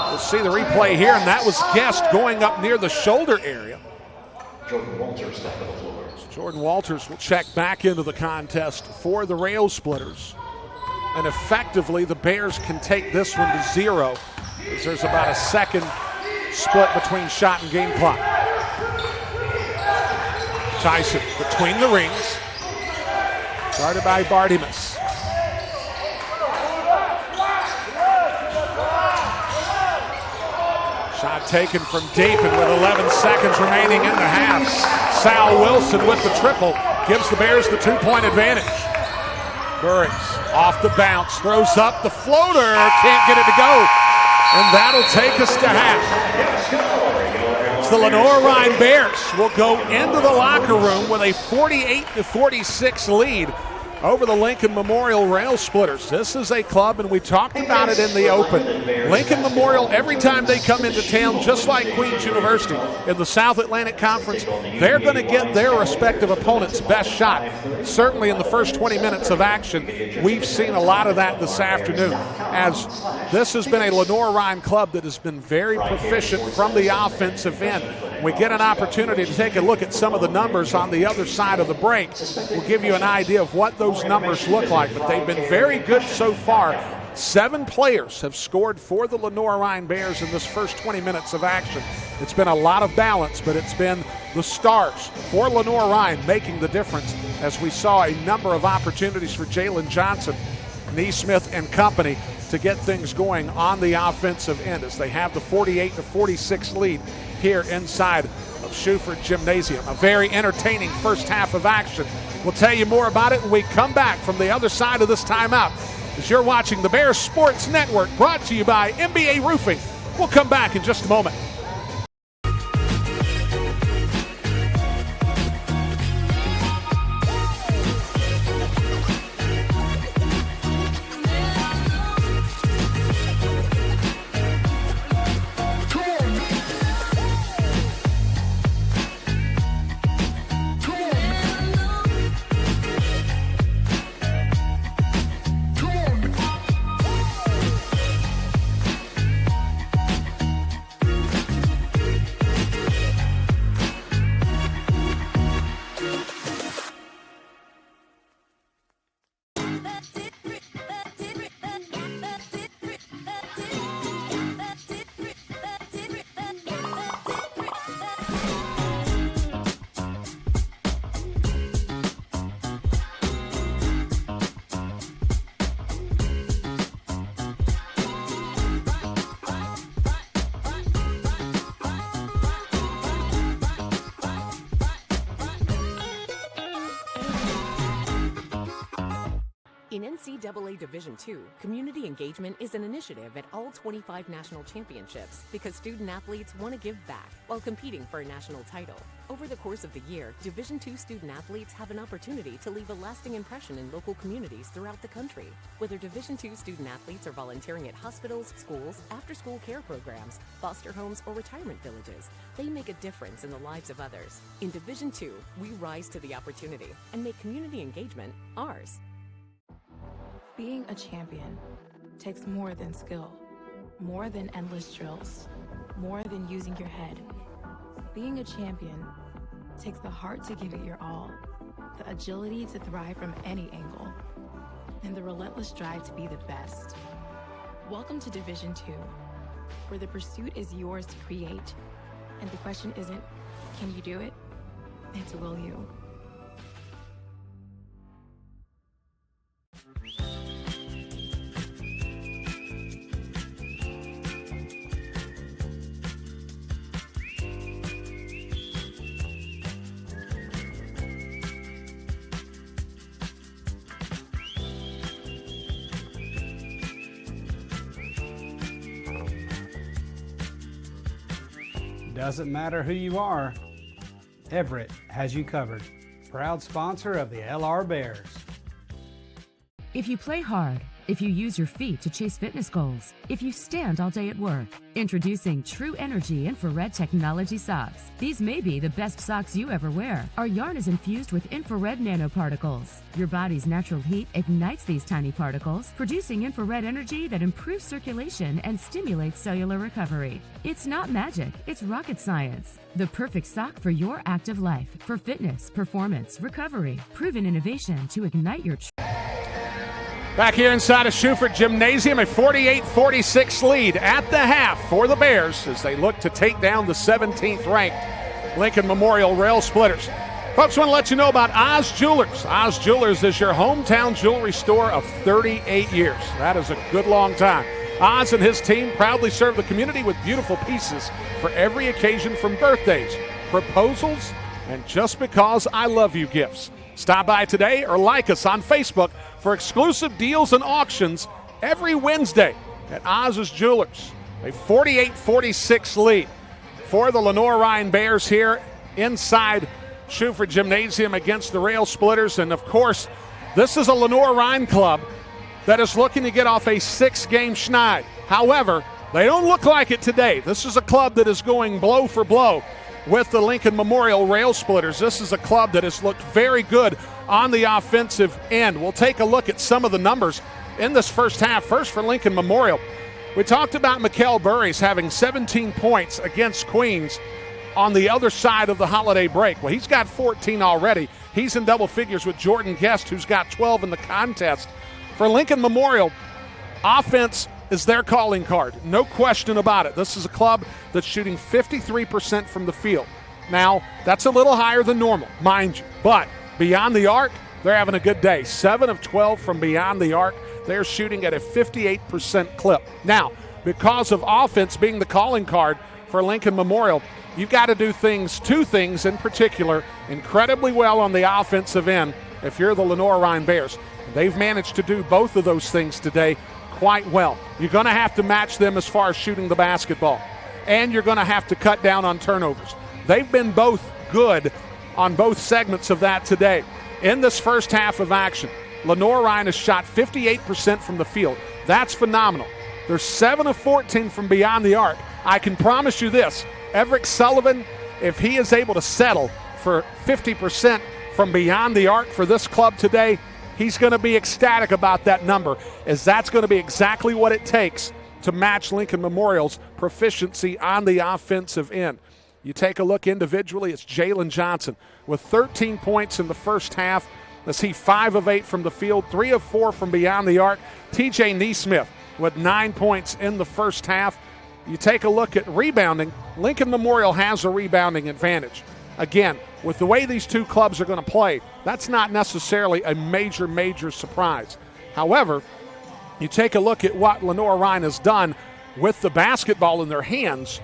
We'll see the replay here, and that was Guest going up near the shoulder area. Jordan Walters down to the floor. Jordan Walters will check back into the contest for the Rail Splitters. And effectively, the Bears can take this one to 0, as there's about a second split between shot and game clock. Tyson between the rings. Guarded by Bartimus. Shot taken from deep, and with 11 seconds remaining in the half, Sal Wilson with the triple gives the Bears the 2-point advantage. Burris off the bounce, throws up the floater, can't get it to go, and that'll take us to half. So the Lenoir-Rhyne Bears will go into the locker room with a 48-46 lead over the Lincoln Memorial Rail Splitters. This is a club, and we talked about it in the open. Lincoln Memorial, every time they come into town, just like Queens University in the South Atlantic Conference, they're going to get their respective opponent's best shot. Certainly in the first 20 minutes of action, we've seen a lot of that this afternoon, as this has been a Lenoir-Rhyne club that has been very proficient from the offensive end. We get an opportunity to take a look at some of the numbers on the other side of the break. We'll give you an idea of what those numbers look like, but they've been very good so far. 7 players have scored for the Lenoir-Rhyne Bears in this first 20 minutes of action. It's been a lot of balance, but it's been the stars for Lenoir-Rhyne making the difference, as we saw a number of opportunities for Jalen Johnson, Neesmith, and company to get things going on the offensive end, as they have the 48-46 lead here inside of Schuford Gymnasium. A very entertaining first half of action. We'll tell you more about it when we come back from the other side of this timeout, as you're watching the Bears Sports Network, brought to you by MBA Roofing. We'll come back in just a moment. In NCAA Division II, community engagement is an initiative at all 25 national championships because student athletes want to give back while competing for a national title. Over the course of the year, Division II student athletes have an opportunity to leave a lasting impression in local communities throughout the country. Whether Division II student athletes are volunteering at hospitals, schools, after-school care programs, foster homes, or retirement villages, they make a difference in the lives of others. In Division II, we rise to the opportunity and make community engagement ours. Being a champion takes more than skill, more than endless drills, more than using your head. Being a champion takes the heart to give it your all, the agility to thrive from any angle, and the relentless drive to be the best. Welcome to Division II, where the pursuit is yours to create, and the question isn't, can you do it? It's, will you? Doesn't matter who you are, Everett has you covered. Proud sponsor of the LR Bears. If you play hard, if you use your feet to chase fitness goals, if you stand all day at work, introducing True Energy infrared technology socks. These may be the best socks you ever wear. Our yarn is infused with infrared nanoparticles. Your body's natural heat ignites these tiny particles, producing infrared energy that improves circulation and stimulates cellular recovery. It's not magic, it's rocket science. The perfect sock for your active life, for fitness, performance, recovery. Proven innovation to ignite your Back here inside of Schuford Gymnasium, a 48-46 lead at the half for the Bears as they look to take down the 17th-ranked Lincoln Memorial Rail Splitters. Folks, want to let you know about Oz Jewelers. Oz Jewelers is your hometown jewelry store of 38 years. That is a good long time. Oz and his team proudly serve the community with beautiful pieces for every occasion, from birthdays, proposals, and just because I love you gifts. Stop by today or like us on Facebook for exclusive deals and auctions every Wednesday at Oz's Jewelers. A 48-46 lead for the Lenoir-Rhyne Bears here inside Schuford Gymnasium against the Rail Splitters. And, of course, This is a Lenoir-Rhyne club that is looking to get off a 6-game schneid. However, they don't look like it today. This is a club that is going blow for blow with the Lincoln Memorial Rail Splitters. This is a club that has looked very good on the offensive end. We'll take a look at some of the numbers in this first half. First for Lincoln Memorial, we talked about Mikkel Burries having 17 points against Queens on the other side of the holiday break. Well, he's got 14 already. He's in double figures with Jordan Guest, who's got 12 in the contest. For Lincoln Memorial, offense is their calling card. No question about it. This is a club that's shooting 53% from the field. Now, that's a little higher than normal, mind you. But beyond the arc, they're having a good day. 7 of 12 from beyond the arc. They're shooting at a 58% clip. Now, because of offense being the calling card for Lincoln Memorial, you've got to do two things in particular, incredibly well on the offensive end if you're the Lenoir-Rhyne Bears. They've managed to do both of those things today quite well. You're going to have to match them as far as shooting the basketball, and you're going to have to cut down on turnovers. They've been both good on both segments of that today. In this first half of action, Lenoir-Rhyne has shot 58% from the field. That's phenomenal. They're 7 of 14 from beyond the arc. I can promise you this, Everett Sullivan, if he is able to settle for 50% from beyond the arc for this club today, he's going to be ecstatic about that number, as that's going to be exactly what it takes to match Lincoln Memorial's proficiency on the offensive end. You take a look individually, it's Jalen Johnson with 13 points in the first half. Let's see, 5 of 8 from the field, 3 of 4 from beyond the arc. TJ Neesmith with 9 points in the first half. You take a look at rebounding, Lincoln Memorial has a rebounding advantage. Again, with the way these two clubs are going to play, that's not necessarily a major surprise. However, you take a look at what Lenoir-Rhyne has done with the basketball in their hands.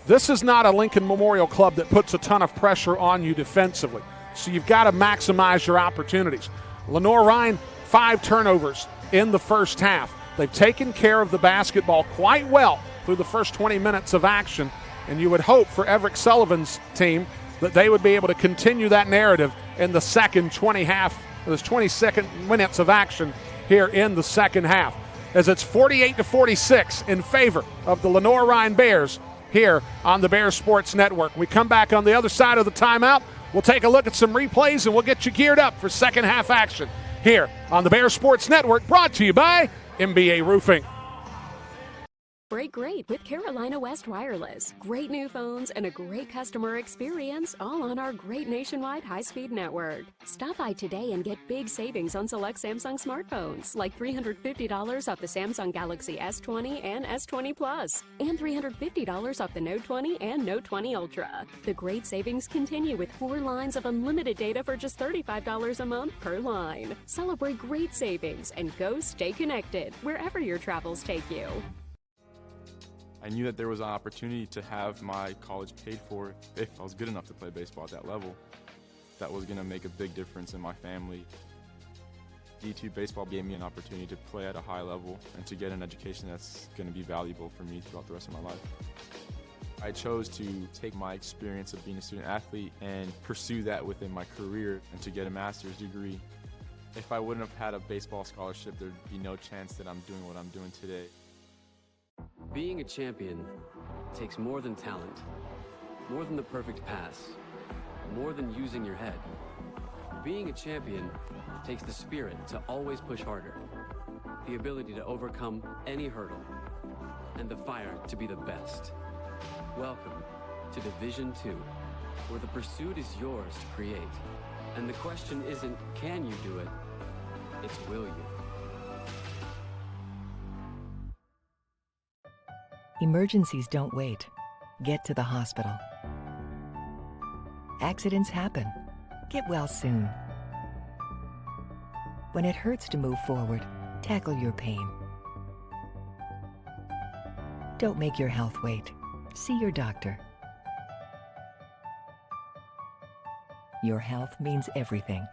This is not a Lincoln Memorial club that puts a ton of pressure on you defensively. So you've got to maximize your opportunities. Lenoir-Rhyne, 5 turnovers in the first half. They've taken care of the basketball quite well through the first 20 minutes of action, and you would hope for Everett Sullivan's team that they would be able to continue that narrative in the second 22nd minutes of action here in the second half, as it's 48-46 in favor of the Lenoir-Rhyne Bears here on the Bears Sports Network. We come back on the other side of the timeout. We'll take a look at some replays, and we'll get you geared up for second half action here on the Bears Sports Network, brought to you by MBA Roofing. Break great with Carolina West Wireless. Great new phones and a great customer experience, all on our great nationwide high-speed network. Stop by today and get big savings on select Samsung smartphones, like $350 off the Samsung Galaxy S20 and S20 Plus, and $350 off the Note 20 and Note 20 Ultra. The great savings continue with 4 lines of unlimited data for just $35 a month per line. Celebrate great savings and go stay connected wherever your travels take you. I knew that there was an opportunity to have my college paid for if I was good enough to play baseball at that level. That was going to make a big difference in my family. D2 baseball gave me an opportunity to play at a high level and to get an education that's going to be valuable for me throughout the rest of my life. I chose to take my experience of being a student athlete and pursue that within my career and to get a master's degree. If I wouldn't have had a baseball scholarship, there'd be no chance that I'm doing what I'm doing today. Being a champion takes more than talent, more than the perfect pass, more than using your head. Being a champion takes the spirit to always push harder, the ability to overcome any hurdle, and the fire to be the best. Welcome to Division II, where the pursuit is yours to create. And the question isn't, can you do it? It's, will you? Emergencies don't wait. Get to the hospital. Accidents happen. Get well soon. When it hurts to move forward, tackle your pain. Don't make your health wait. See your doctor. Your health means everything.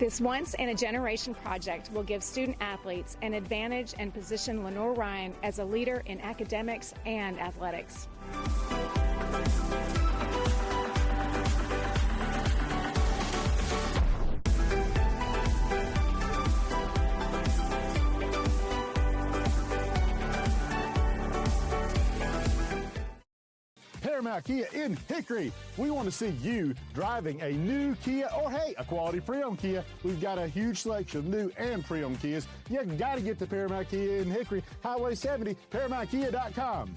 This once-in-a-generation project will give student athletes an advantage and position Lenoir-Rhyne as a leader in academics and athletics. Paramount Kia in Hickory. We want to see you driving a new Kia or, hey, a quality pre-owned Kia. We've got a huge selection of new and pre-owned Kias. You got to get to Paramount Kia in Hickory, Highway 70, ParamountKia.com.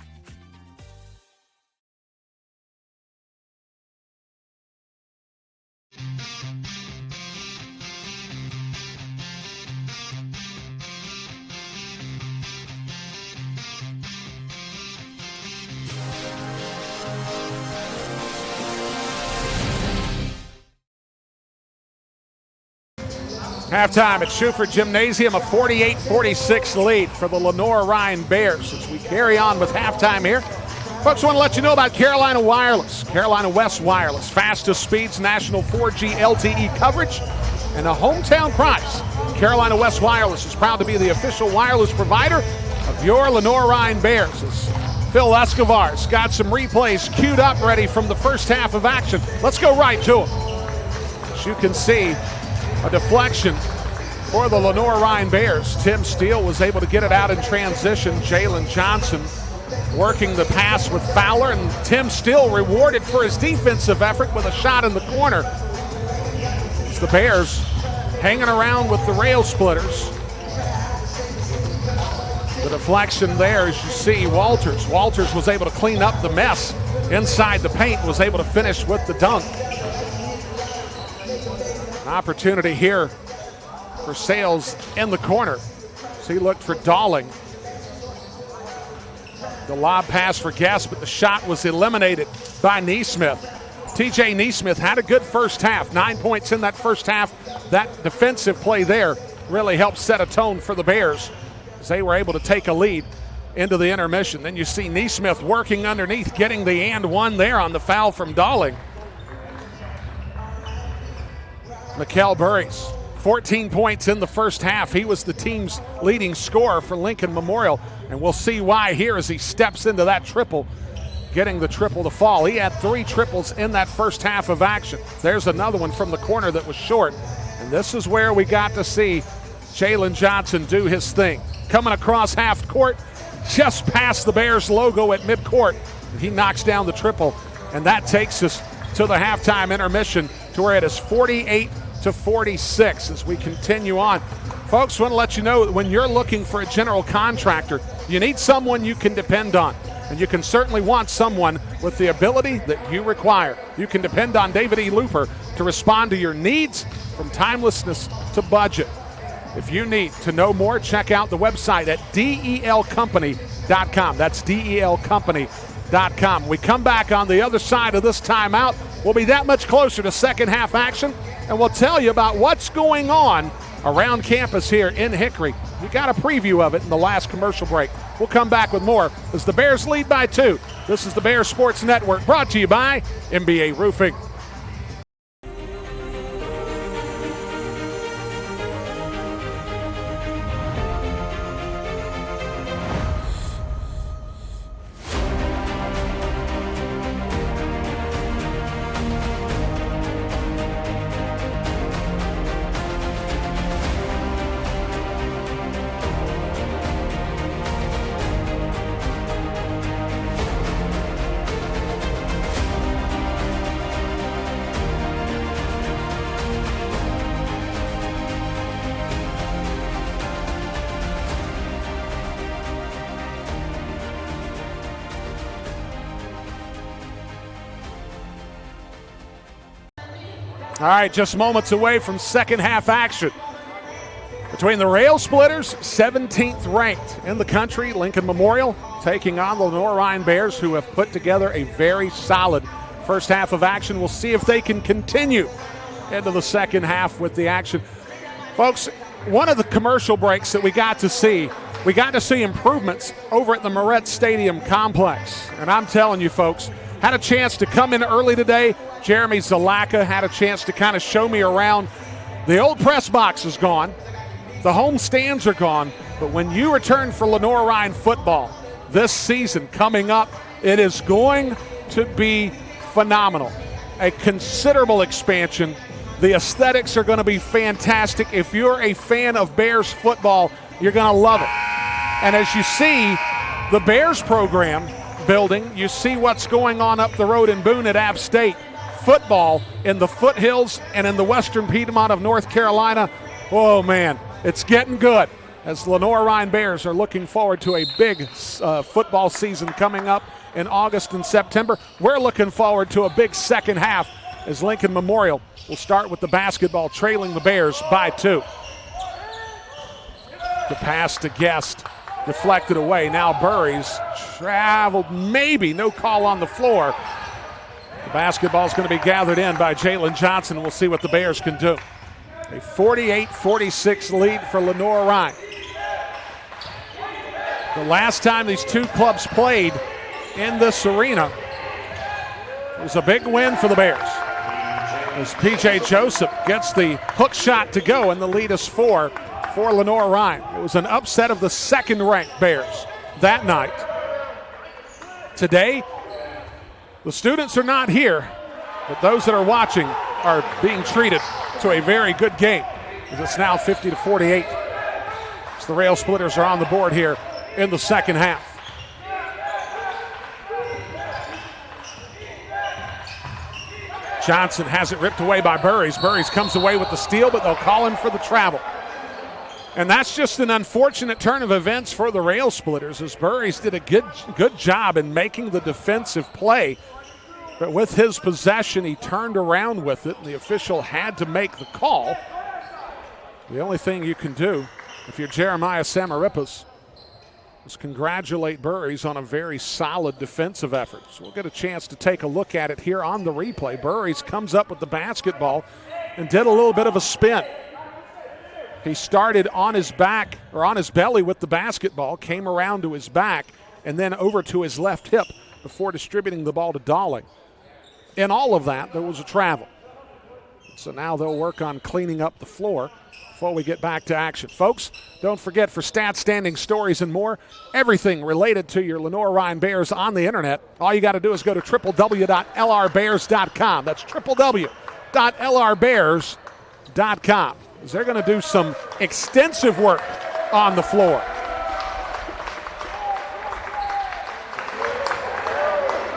Halftime at Schuford Gymnasium, a 48-46 lead for the Lenoir-Rhyne Bears as we carry on with halftime here. Folks, I want to let you know about Carolina Wireless, Carolina West Wireless, fastest speeds, national 4G LTE coverage, and a hometown price. Carolina West Wireless is proud to be the official wireless provider of your Lenoir-Rhyne Bears. As Phil Escobar's got some replays queued up ready from the first half of action. Let's go right to them. As you can see, a deflection for the Lenoir-Rhyne Bears. Tim Steele was able to get it out in transition. Jalen Johnson working the pass with Fowler, and Tim Steele rewarded for his defensive effort with a shot in the corner. It's the Bears hanging around with the rail splitters. The deflection there, as you see, Walters. Walters was able to clean up the mess inside the paint, was able to finish with the dunk. An opportunity here for Sales in the corner. So he looked for Dowling. The lob pass for Guest, but the shot was eliminated by Neesmith. TJ Neesmith had a good first half. 9 points in that first half. That defensive play there really helped set a tone for the Bears as they were able to take a lead into the intermission. Then you see Neesmith working underneath, getting the and one there on the foul from Dowling. Mikal Burries, 14 points in the first half. He was the team's leading scorer for Lincoln Memorial, and we'll see why here as he steps into that triple, getting the triple to fall. He had 3 triples in that first half of action. There's another one from the corner that was short, and this is where we got to see Jalen Johnson do his thing. Coming across half court, just past the Bears logo at midcourt, and he knocks down the triple, and that takes us to the halftime intermission to where it is 48-46 as we continue on. Folks, want to let you know that when you're looking for a general contractor, you need someone you can depend on. And you can certainly want someone with the ability that you require. You can depend on David E. Looper to respond to your needs from timelessness to budget. If you need to know more, check out the website at delcompany.com. That's delcompany.com. We come back on the other side of this timeout. We'll be that much closer to second half action, and we'll tell you about what's going on around campus here in Hickory. You got a preview of it in the last commercial break. We'll come back with more as the Bears lead by 2. This is the Bears Sports Network, brought to you by MBA Roofing. All right, just moments away from second half action between the Rail Splitters, 17th ranked in the country, Lincoln Memorial, taking on the Lenoir-Rhyne Bears, who have put together a very solid first half of action. We'll see if they can continue into the second half with the action. Folks, one of the commercial breaks that we got to see improvements over at the Moret Stadium complex. And I'm telling you, folks, had a chance to come in early today. Jeremy Zalaka had a chance to kind of show me around The old press box is gone. The home stands are gone. But when you return for Lenoir-Rhyne football this season coming up, it is going to be phenomenal. A considerable expansion. The aesthetics are going to be fantastic. If you're a fan of Bears football, you're going to love it. And as you see the Bears program building, you see what's going on up the road in Boone at App State. Football in the foothills and in the western Piedmont of North Carolina. Oh, man, it's getting good as Lenoir-Rhyne Bears are looking forward to a big football season coming up in August and September. We're looking forward to a big second half as Lincoln Memorial will start with the basketball trailing the Bears by 2. The pass to Guest, deflected away. Now Burries traveled, maybe, no call on the floor. The basketball is going to be gathered in by Jalen Johnson. We'll see what the Bears can do. A 48-46 lead for Lenoir-Rhyne. The last time these two clubs played in this arena, it was a big win for the Bears. As P.J. Joseph gets the hook shot to go, and the lead is 4 for Lenoir-Rhyne. It was an upset of the second-ranked Bears that night. Today, the students are not here, but those that are watching are being treated to a very good game. It's now 50-48. As the Rail Splitters are on the board here in the second half. Johnson has it ripped away by Burries. Burries comes away with the steal, but they'll call him for the travel. And that's just an unfortunate turn of events for the Rail Splitters, as Burries did a good job in making the defensive play. But with his possession, he turned around with it, and the official had to make the call. The only thing you can do, if you're Jeremiah Samaripas, is congratulate Burries on a very solid defensive effort. So we'll get a chance to take a look at it here on the replay. Burries comes up with the basketball and did a little bit of a spin. He started on his back, or on his belly with the basketball, came around to his back, and then over to his left hip before distributing the ball to Dowling. In all of that, there was a travel. So now they'll work on cleaning up the floor before we get back to action. Folks, don't forget, for stats, standings, stories, and more, everything related to your Lenoir-Rhyne Bears on the internet, all you got to do is go to www.lrbears.com. That's www.lrbears.com. They're going to do some extensive work on the floor.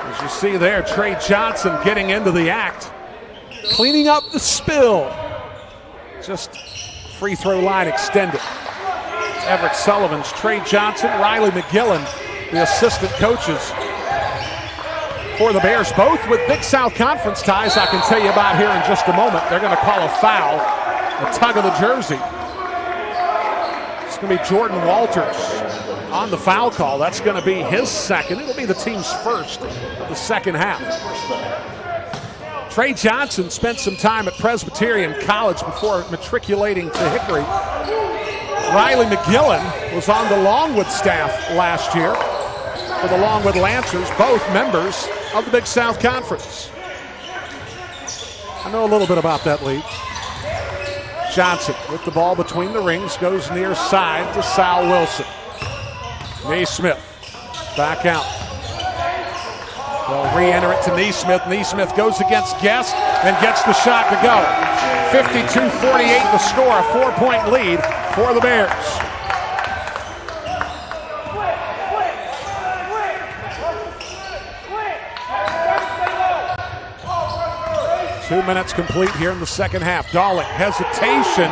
As you see there, Trey Johnson getting into the act, cleaning up the spill. Just free throw line extended. Everett Sullivan's Trey Johnson, Riley McGillen, the assistant coaches for the Bears, both with Big South Conference ties. I can tell you about here in just a moment. They're going to call a foul, a tug of the jersey. It's going to be Jordan Walters on the foul call. That's going to be his second. It'll be the team's first of the second half. Trey Johnson spent some time at Presbyterian College before matriculating to Hickory. Riley McGillen was on the Longwood staff last year for the Longwood Lancers, both members of the Big South Conference. I know a little bit about that league. Johnson with the ball between the rings, goes near side to Sal Wilson. Naismith back out. They'll re-enter it to Naismith. Naismith goes against Guest and gets the shot to go. 52-48 the score, a 4-point lead for the Bears. Two minutes complete here in the second half. Dowling, hesitation.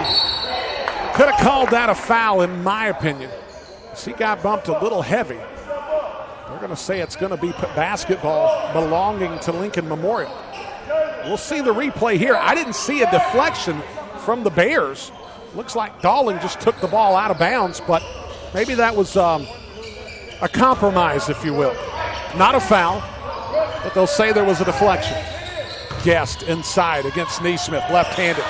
Could have called that a foul in my opinion. He got bumped a little heavy. They're going to say it's going to be basketball belonging to Lincoln Memorial. We'll see the replay here. I didn't see a deflection from the Bears. Looks like Dowling just took the ball out of bounds, but maybe that was a compromise, if you will. Not a foul, but they'll say there was a deflection. Guest inside against Naismith, left-handed.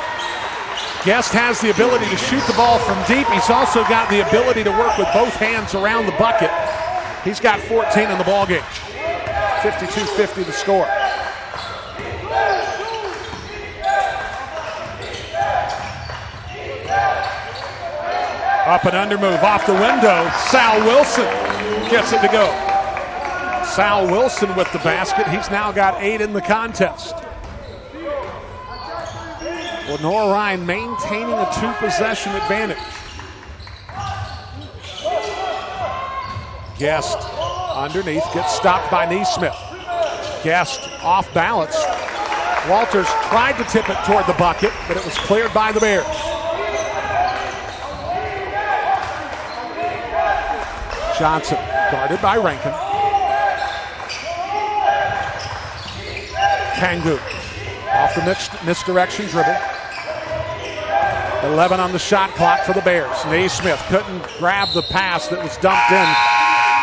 Guest has the ability to shoot the ball from deep. He's also got the ability to work with both hands around the bucket. He's got 14 in the ballgame. 52-50 the score. Up and under move off the window. Sal Wilson gets it to go. Sal Wilson with the basket. He's now got 8 in the contest. Lenoir-Rhyne maintaining a 2-possession advantage. Guest underneath gets stopped by Neesmith. Guest off balance. Walters tried to tip it toward the bucket, but it was cleared by the Bears. Johnson guarded by Rankin. Kangu off the misdirection dribble. 11 on the shot clock for the Bears. Naismith couldn't grab the pass that was dumped in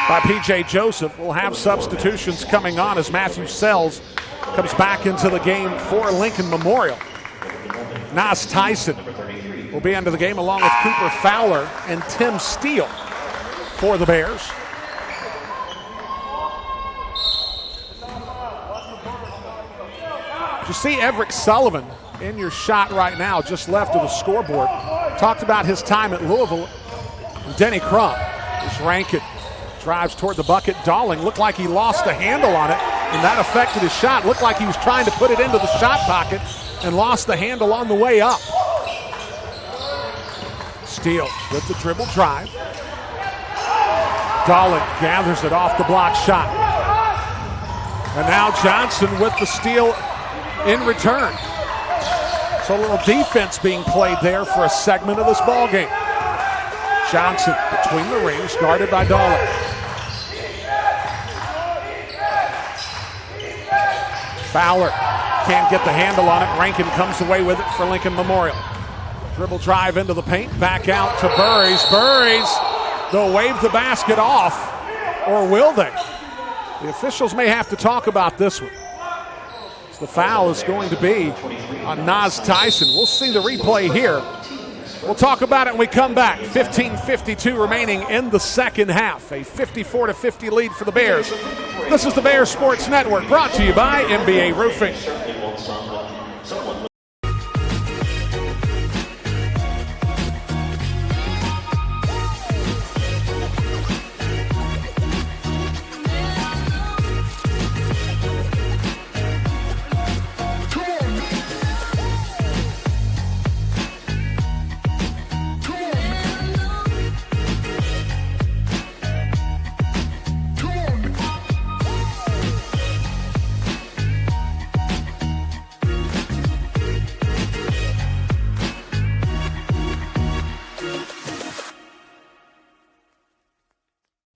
by P.J. Joseph. We'll have substitutions coming on as Matthew Sells comes back into the game for Lincoln Memorial. Nas Tyson will be into the game along with Cooper Fowler and Tim Steele for the Bears. You see Everett Sullivan in your shot right now, just left of the scoreboard. Talked about his time at Louisville. And Denny Crum is Rankin. Drives toward the bucket. Dowling looked like he lost the handle on it, and that affected his shot. Looked like he was trying to put it into the shot pocket and lost the handle on the way up. Steele with the dribble drive. Dowling gathers it off the block shot. And now Johnson with the steal in return. So a little defense being played there for a segment of this ball game. Johnson between the rings, guarded by Dowling. Fowler can't get the handle on it. Rankin comes away with it for Lincoln Memorial. Dribble drive into the paint, back out to Burries. Burries, they'll wave the basket off, or will they? The officials may have to talk about this one. The foul is going to be on Nas Tyson. We'll see the replay here. We'll talk about it when we come back. 15:52 remaining in the second half. A 54-50 lead for the Bears. This is the Bears Sports Network, brought to you by MBA Roofing.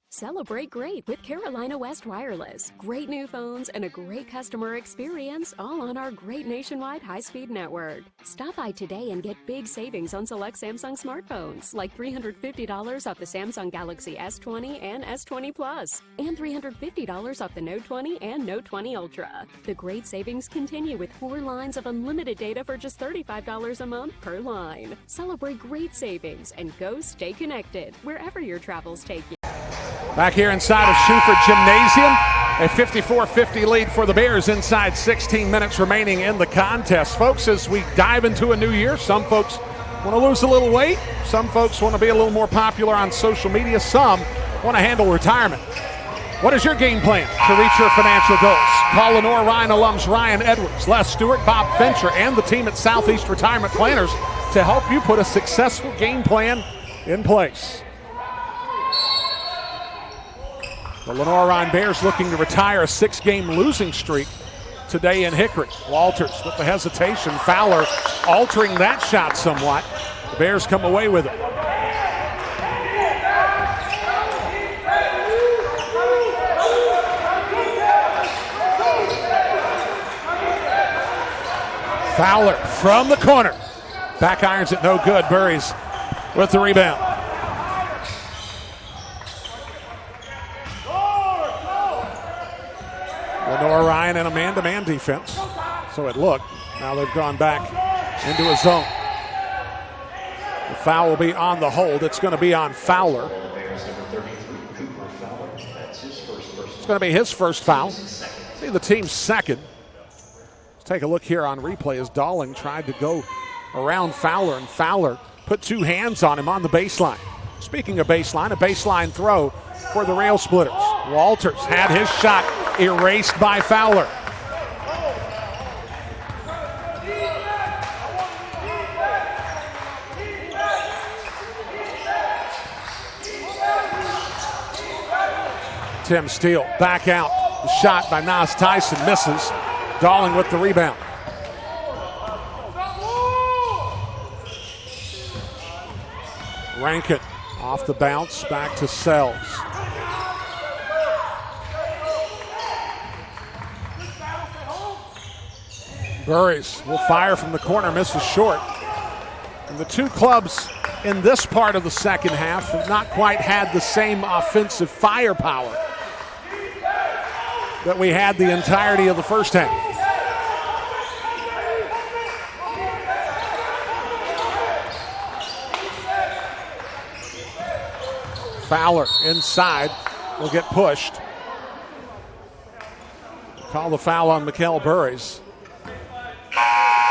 Celebrate great with Carolina West Wireless. Great new phones and a great customer experience, all on our great nationwide high-speed network. Stop by today and get big savings on select Samsung smartphones, like $350 off the Samsung Galaxy S20 and S20 Plus, and $350 off the Note 20 and Note 20 Ultra. The great savings continue with 4 lines of unlimited data for just $35 a month per line. Celebrate great savings and go stay connected wherever your travels take you. Back here inside of Schuford Gymnasium, a 54-50 lead for the Bears inside 16 minutes remaining in the contest. Folks, as we dive into a new year, some folks want to lose a little weight. Some folks want to be a little more popular on social media. Some want to handle retirement. What is your game plan to reach your financial goals? Call Lenoir-Rhyne alums Ryan Edwards, Les Stewart, Bob Fincher, and the team at Southeast Retirement Planners to help you put a successful game plan in place. The Lenoir-Rhyne Bears looking to retire a 6-game losing streak today in Hickory. Walters with the hesitation. Fowler altering that shot somewhat. The Bears come away with it. Fowler from the corner. Back irons it, no good. Burries with the rebound. Lenoir-Rhyne in a man-to-man defense. So it looked. Now they've gone back into a zone. The foul will be on the hold. It's going to be on Fowler. It's going to be his first foul. Be the team's second. Let's take a look here on replay as Dowling tried to go around Fowler, and Fowler put 2 hands on him on the baseline. Speaking of baseline, a baseline throw for the Rail Splitters. Walters had his shot erased by Fowler. Tim Steele back out. The shot by Nas Tyson misses. Darling with the rebound. Rankin off the bounce, back to Sells. Burries will fire from the corner, misses short. And the two clubs in this part of the second half have not quite had the same offensive firepower that we had the entirety of the first half. Fowler inside will get pushed. Call the foul on Mikal Burries.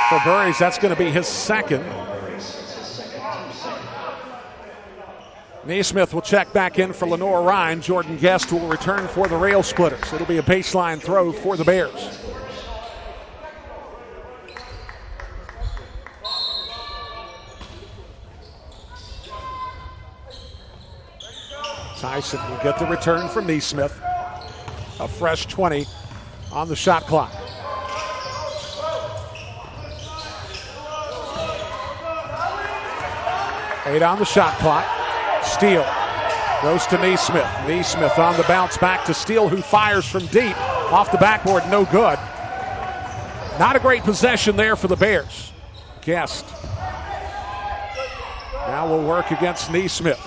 For Burries, that's going to be his second. Naismith will check back in for Lenoir-Rhyne. Jordan Guest will return for the Rail Splitters. It'll be a baseline throw for the Bears. Tyson will get the return from Naismith. A fresh 20 on the shot clock. Eight on the shot clock. Steele goes to Naismith. Naismith on the bounce back to Steele, who fires from deep. Off the backboard, no good. Not a great possession there for the Bears. Guest now will work against Naismith.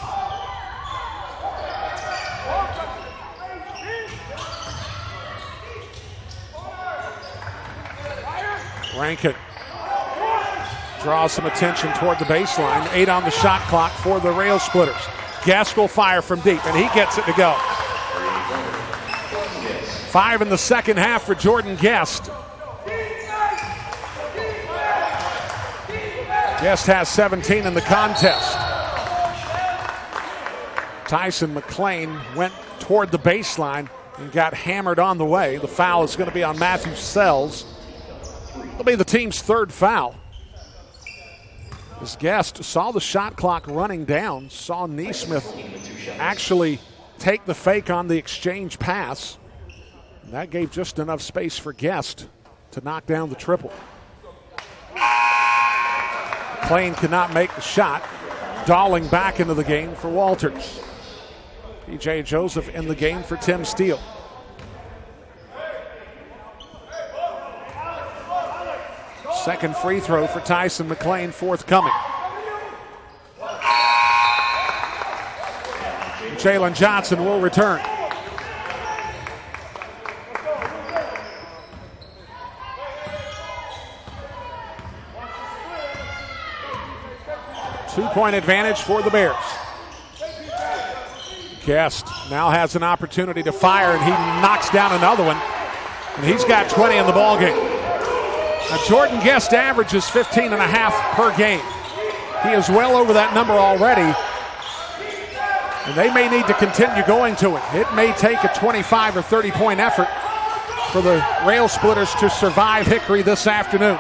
Rankin draws some attention toward the baseline. 8 on the shot clock for the Rail Splitters. Guest will fire from deep, and he gets it to go. 5 in the second half for Jordan Guest. Guest has 17 in the contest. Tyson McLean went toward the baseline and got hammered on the way. The foul is going to be on Matthew Sells. It'll be the team's third foul. This Guest saw the shot clock running down, saw Naismith actually take the fake on the exchange pass. And that gave just enough space for Guest to knock down the triple. McLean could not make the shot. Darling back into the game for Walters. P.J. Joseph in the game for Tim Steele. Second free throw for Tyson McLean, forthcoming. Jalen Johnson will return. Two-point advantage for the Bears. Guest now has an opportunity to fire, and he knocks down another one. And he's got 20 in the ballgame. Now, Jordan Guest averages 15 and a half per game. He is well over that number already. And they may need to continue going to it. It may take a 25 or 30-point effort for the Rail Splitters to survive Hickory this afternoon.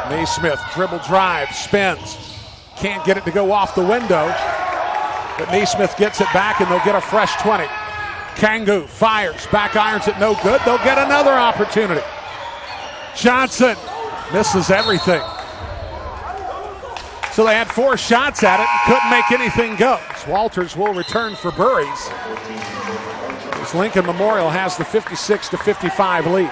Naismith dribble drive, spins. Can't get it to go off the window. But Naismith gets it back, and they'll get a fresh 20. Kangu fires, back irons it, no good. They'll get another opportunity. Johnson misses everything. So they had 4 shots at it and couldn't make anything go. So Walters will return for Burries. As Lincoln Memorial has the 56-55 lead.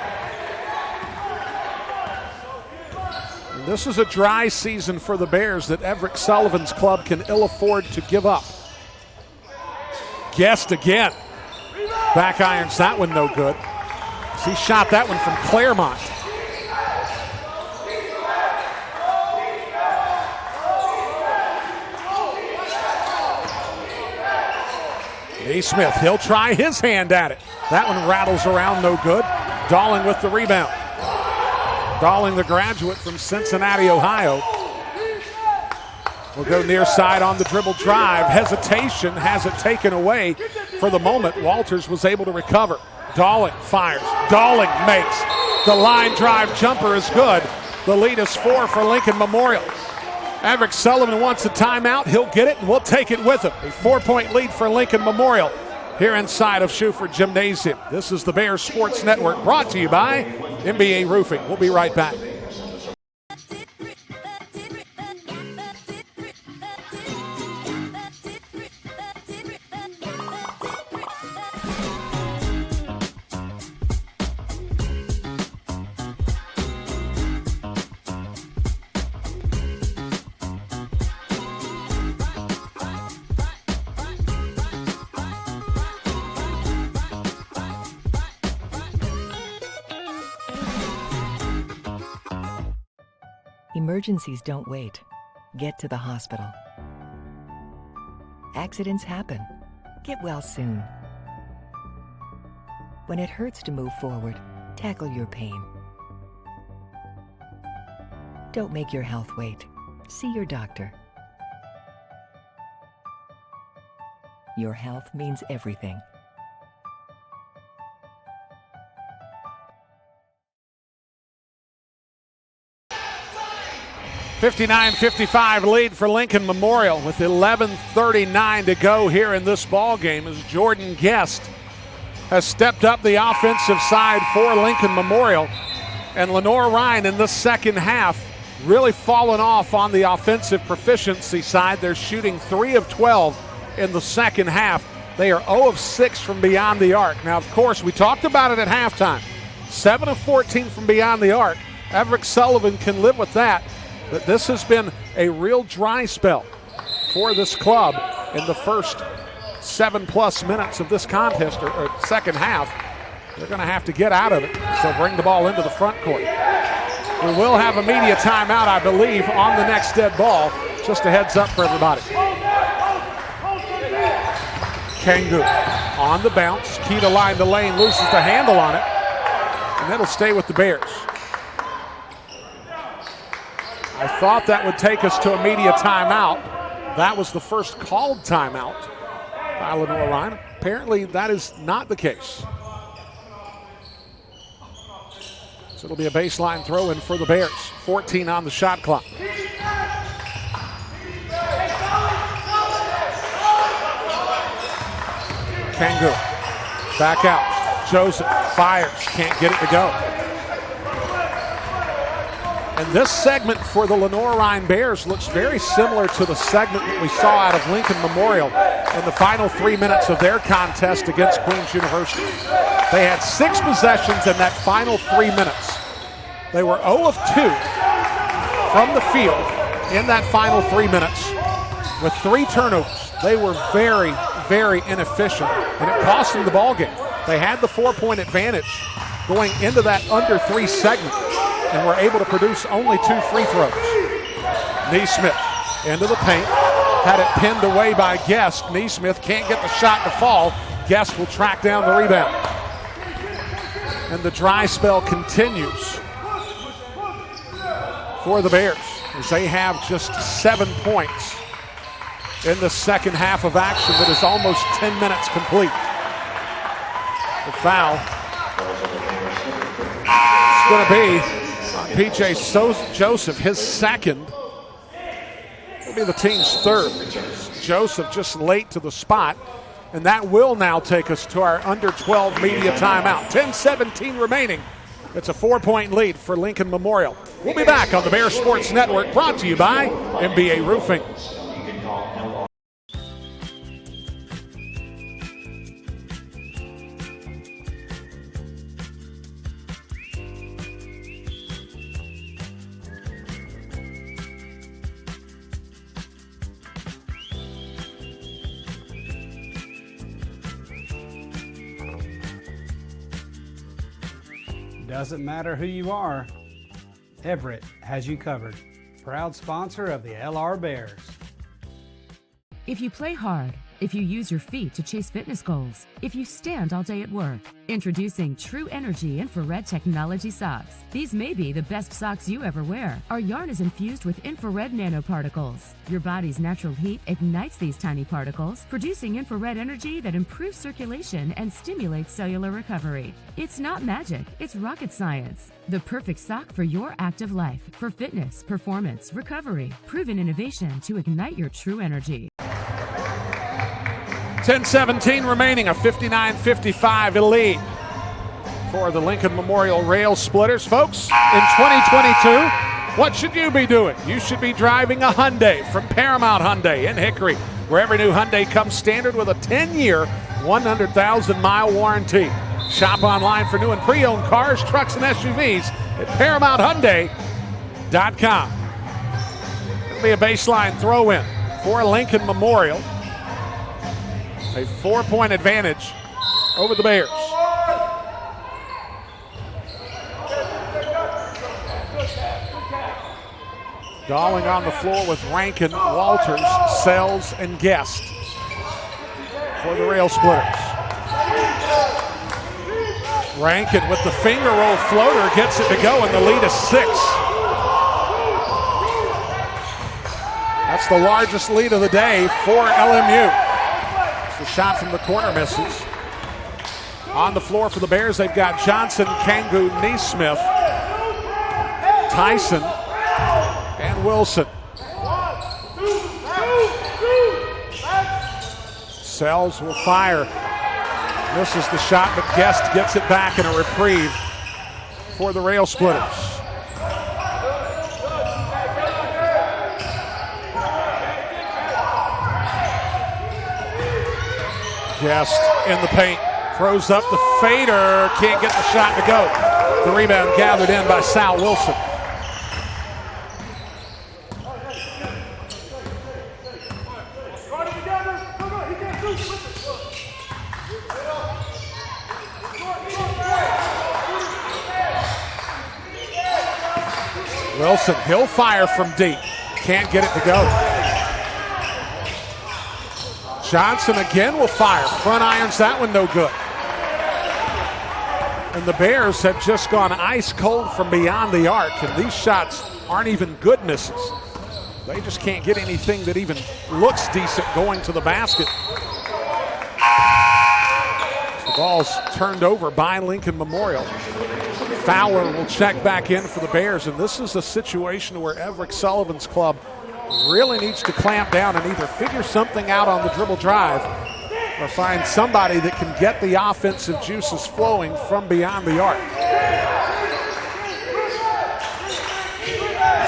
And this is a dry season for the Bears that Everett Sullivan's club can ill afford to give up. Guest again. Back irons that one, no good. He shot that one from Claremont. Naismith, he'll try his hand at it. That one rattles around, no good. Darling with the rebound. Dalling, the graduate from Cincinnati, Ohio, will go near side on the dribble drive. Hesitation has it taken away for the moment. Walters was able to recover. Dalling fires. Dalling makes. The line drive jumper is good. The lead is 4 for Lincoln Memorial. Everett Sullivan wants a timeout. He'll get it, and we'll take it with him. A 4-point lead for Lincoln Memorial here inside of Schuford Gymnasium. This is the Bears Sports Network, brought to you by NBA Roofing. We'll be right back. Emergencies don't wait. Get to the hospital. Accidents happen. Get well soon. When it hurts to move forward, tackle your pain. Don't make your health wait. See your doctor. Your health means everything. 59-55 lead for Lincoln Memorial with 11:39 to go here in this ball game as Jordan Guest has stepped up the offensive side for Lincoln Memorial, and Lenoir-Rhyne in the second half really fallen off on the offensive proficiency side. They're shooting 3 of 12 in the second half. They are 0 of 6 from beyond the arc. Now, of course, we talked about it at halftime. 7 of 14 from beyond the arc. Everett Sullivan can live with that. But this has been a real dry spell for this club in the first 7+ minutes of this contest, or second half. They're going to have to get out of it. So bring the ball into the front court. We will have a media timeout, I believe, on the next dead ball. Just a heads up for everybody. Kangu on the bounce. Key to line the lane, loses the handle on it. And that'll stay with the Bears. I thought that would take us to a media timeout. That was the first called timeout by Lenoir-Rhyne. Apparently that is not the case. So it'll be a baseline throw in for the Bears. 14 on the shot clock. Kangu back out. Joseph fires, can't get it to go. And this segment for the Lenoir-Rhyne Bears looks very similar to the segment that we saw out of Lincoln Memorial in the final 3 minutes of their contest against Queens University. They had 6 possessions in that final 3 minutes. They were 0 of 2 from the field in that final 3 minutes with 3 turnovers. They were very, very inefficient, and it cost them the ball game. They had the 4-point advantage going into that under 3 segment, and were able to produce only 2 free throws. Neesmith into the paint, had it pinned away by Guest. Neesmith can't get the shot to fall. Guest will track down the rebound. And the dry spell continues for the Bears as they have just 7 points in the second half of action that is almost 10 minutes complete. The foul is going to be P.J. Joseph, his second. Will be the team's third. Joseph just late to the spot, and that will now take us to our under 12 media timeout. 10:17 remaining. It's a 4-point lead for Lincoln Memorial. We'll be back on the Bears Sports Network, brought to you by NBA Roofing. Doesn't matter who you are, Everett has you covered. Proud sponsor of the LR Bears. If you play hard, if you use your feet to chase fitness goals, if you stand all day at work. Introducing True Energy infrared technology socks. These may be the best socks you ever wear. Our yarn is infused with infrared nanoparticles. Your body's natural heat ignites these tiny particles, producing infrared energy that improves circulation and stimulates cellular recovery. It's not magic, it's rocket science. The perfect sock for your active life, for fitness, performance, recovery. Proven innovation to ignite your true energy. 10-17 remaining, a 59-55 lead for the Lincoln Memorial Rail Splitters. Folks, in 2022, what should you be doing? You should be driving a Hyundai from Paramount Hyundai in Hickory, where every new Hyundai comes standard with a 10-year, 100,000-mile warranty. Shop online for new and pre-owned cars, trucks, and SUVs at ParamountHyundai.com. It'll be a baseline throw-in for Lincoln Memorial. A 4-point advantage over the Bears. Dawling on the floor with Rankin, Walters, Sells, and Guest for the Rail Splitters. Rankin with the finger roll floater gets it to go, and the lead is 6. That's the largest lead of the day for LMU. The shot from the corner misses. On the floor for the Bears, they've got Johnson, Kangu, Neesmith, Tyson, and Wilson. Sells will fire. Misses the shot, but Guest gets it back in a reprieve for the Rail Splitters. Guest in the paint, throws up the fader, can't get the shot to go. The rebound gathered in by Sal Wilson. Wilson, he'll fire from deep, can't get it to go. Johnson again will fire. Front irons that one, no good. And the Bears have just gone ice cold from beyond the arc, and these shots aren't even good misses. They just can't get anything that even looks decent going to the basket. The ball's turned over by Lincoln Memorial. Fowler will check back in for the Bears, and this is a situation where Everett Sullivan's club really needs to clamp down and either figure something out on the dribble drive or find somebody that can get the offensive juices flowing from beyond the arc.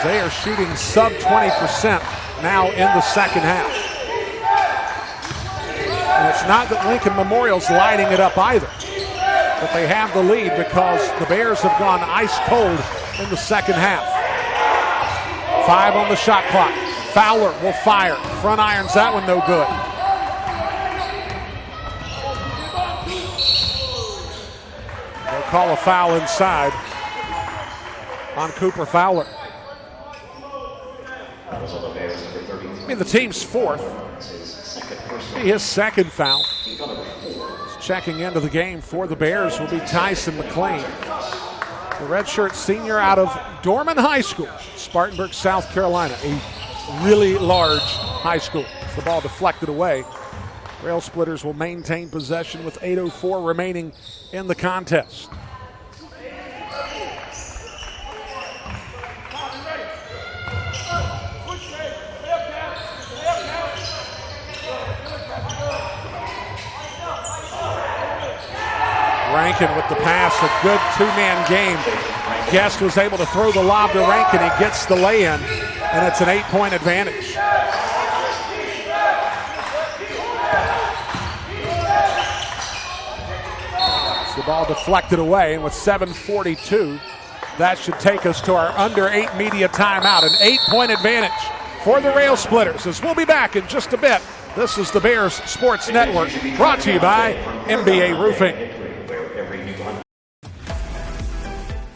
They are shooting sub 20% now in the second half. And it's not that Lincoln Memorial's lighting it up either, but they have the lead because the Bears have gone ice cold in the second half. 5 on the shot clock. Fowler will fire. Front irons that one, no good. They'll call a foul inside on Cooper Fowler. I mean, the team's fourth. His second foul. Checking into the game for the Bears will be Tyson McLean, the redshirt senior out of Dorman High School, Spartanburg, South Carolina, a really large high school. The ball deflected away. Rail Splitters will maintain possession with 8:04 remaining in the contest. Rankin with the pass, a good two-man game. Guest was able to throw the lob to Rankin. He gets the lay-in, and it's an 8-point advantage. The ball deflected away, and with 7:42, that should take us to our under 8 media timeout. An 8-point advantage for the Rail Splitters. As we'll be back in just a bit. This is the Bears Sports Network, brought to you by MBA Roofing.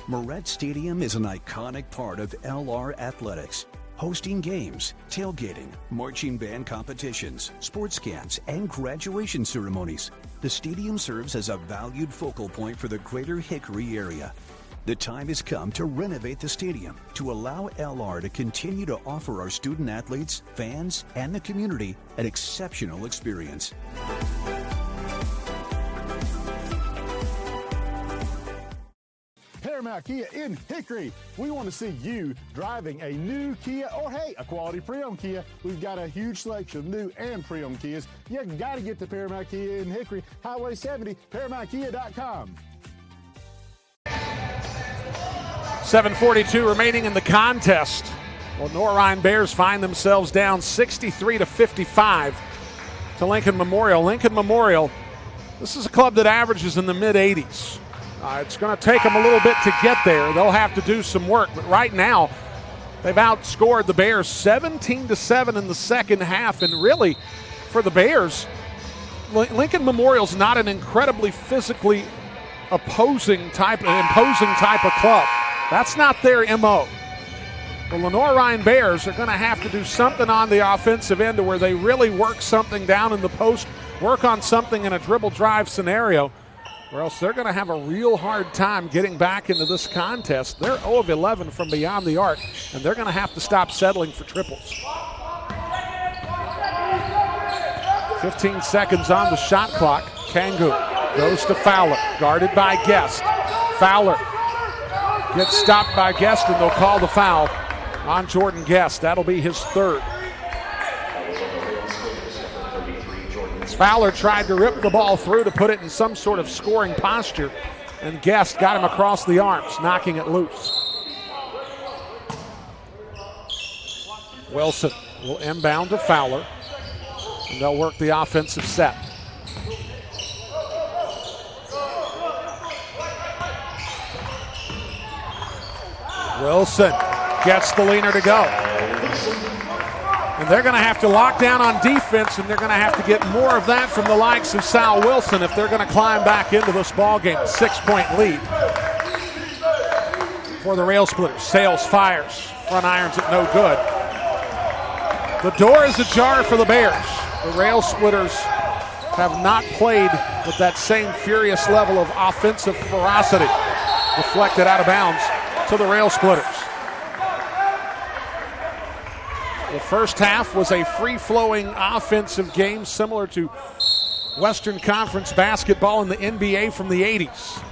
Moret Stadium is an iconic part of LR Athletics, hosting games, tailgating, marching band competitions, sports camps, and graduation ceremonies. The stadium serves as a valued focal point for the greater Hickory area. The time has come to renovate the stadium to allow LR to continue to offer our student athletes, fans, and the community an exceptional experience. Paramount Kia in Hickory. We want to see you driving a new Kia or, hey, a quality pre-owned Kia. We've got a huge selection of new and pre-owned Kias. You got to get to Paramount Kia in Hickory, Highway 70, ParamountKia.com. 7:42 remaining in the contest. Lenoir-Rhyne Bears find themselves down 63-55 to Lincoln Memorial. Lincoln Memorial, this is a club that averages in the mid-80s. It's going to take them a little bit to get there. They'll have to do some work. But right now, they've outscored the Bears 17-7 in the second half. And really, for the Bears, Lincoln Memorial's not an incredibly physically imposing type of club. That's not their MO. The Lenoir-Rhyne Bears are going to have to do something on the offensive end to where they really work something down in the post, work on something in a dribble drive scenario, or else they're going to have a real hard time getting back into this contest. They're 0 of 11 from beyond the arc, and they're going to have to stop settling for triples. 15 seconds on the shot clock. Kangu goes to Fowler, guarded by Guest. Fowler gets stopped by Guest, and they'll call the foul on Jordan Guest. That'll be his third. Fowler tried to rip the ball through to put it in some sort of scoring posture, and Guest got him across the arms, knocking it loose. Wilson will inbound to Fowler, and they'll work the offensive set. Wilson gets the leaner to go. And they're going to have to lock down on defense, and they're going to have to get more of that from the likes of Sal Wilson if they're going to climb back into this ballgame. 6-point lead for the Rail Splitters. Sales fires. Front irons it no good. The door is ajar for the Bears. The Rail Splitters have not played with that same furious level of offensive ferocity. Deflected out of bounds to the Rail Splitters. The first half was a free-flowing offensive game similar to Western Conference basketball in the NBA from the 80s.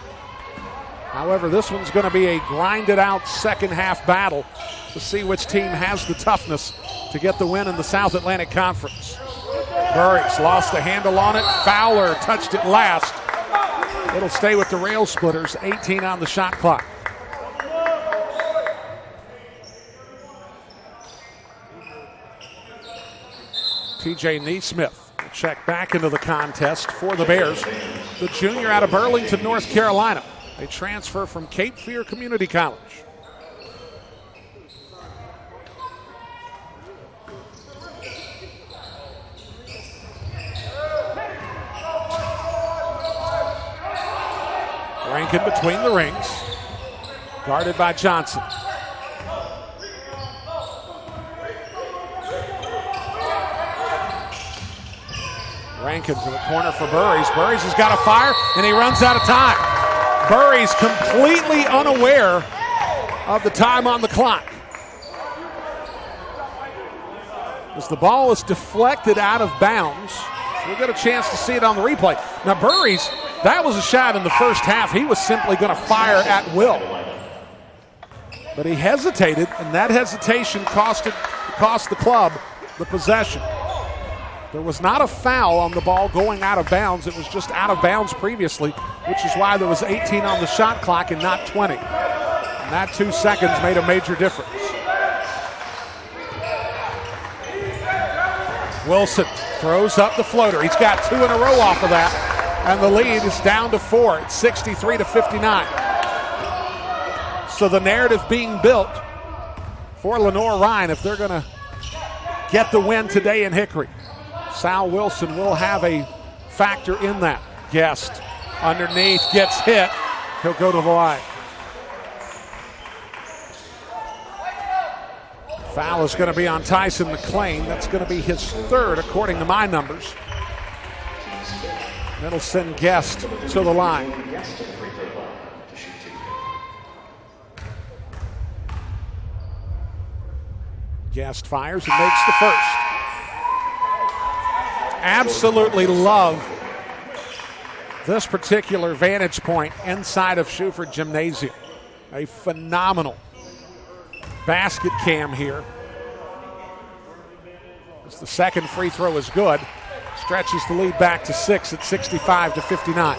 However, this one's going to be a grinded-out second-half battle to see which team has the toughness to get the win in the South Atlantic Conference. Burris lost the handle on it. Fowler touched it last. It'll stay with the Rail Splitters, 18 on the shot clock. TJ Neesmith will check back into the contest for the Bears. The junior out of Burlington, North Carolina. A transfer from Cape Fear Community College. Rankin between the rings. Guarded by Johnson. Rankin to the corner for Burries. Burries has got a fire, and he runs out of time. Burries completely unaware of the time on the clock. As the ball is deflected out of bounds, we'll get a chance to see it on the replay. Now Burries, that was a shot in the first half. He was simply going to fire at will. But he hesitated, and that hesitation cost the club the possession. There was not a foul on the ball going out of bounds. It was just out of bounds previously, which is why there was 18 on the shot clock and not 20. And that 2 seconds made a major difference. Wilson throws up the floater. He's got 2 in a row off of that, and the lead is down to 4. It's 63-59. So the narrative being built for Lenoir-Rhyne if they're going to get the win today in Hickory. Sal Wilson will have a factor in that. Guest underneath, gets hit. He'll go to the line. Foul is going to be on Tyson McClain. That's going to be his third, according to my numbers. That'll send Guest to the line. Guest fires and makes the first. Absolutely love this particular vantage point inside of Schuford Gymnasium. A phenomenal basket cam here. As the second free throw is good, stretches the lead back to 6 at 65-59.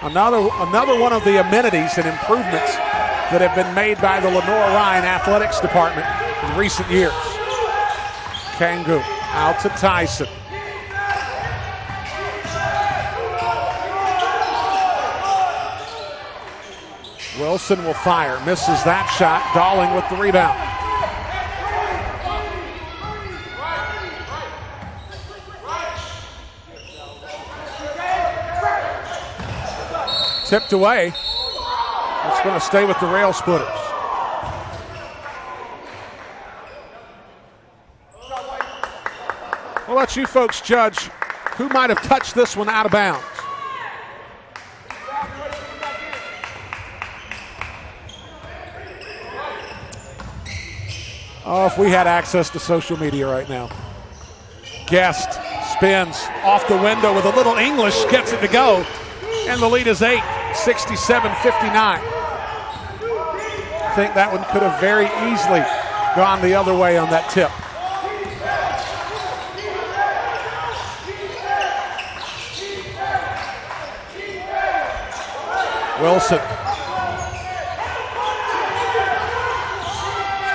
Another one of the amenities and improvements that have been made by the Lenoir-Rhyne Athletics Department in recent years. Kangu out to Tyson. Wilson will fire, misses that shot. Dalling with the rebound. Tipped away. It's going to stay with the Rail Splitters. I'll let you folks judge who might have touched this one out of bounds. Oh, if we had access to social media right now. Guest spins off the window with a little English, gets it to go, and the lead is 8, 67-59. I think that one could have very easily gone the other way on that tip. Wilson.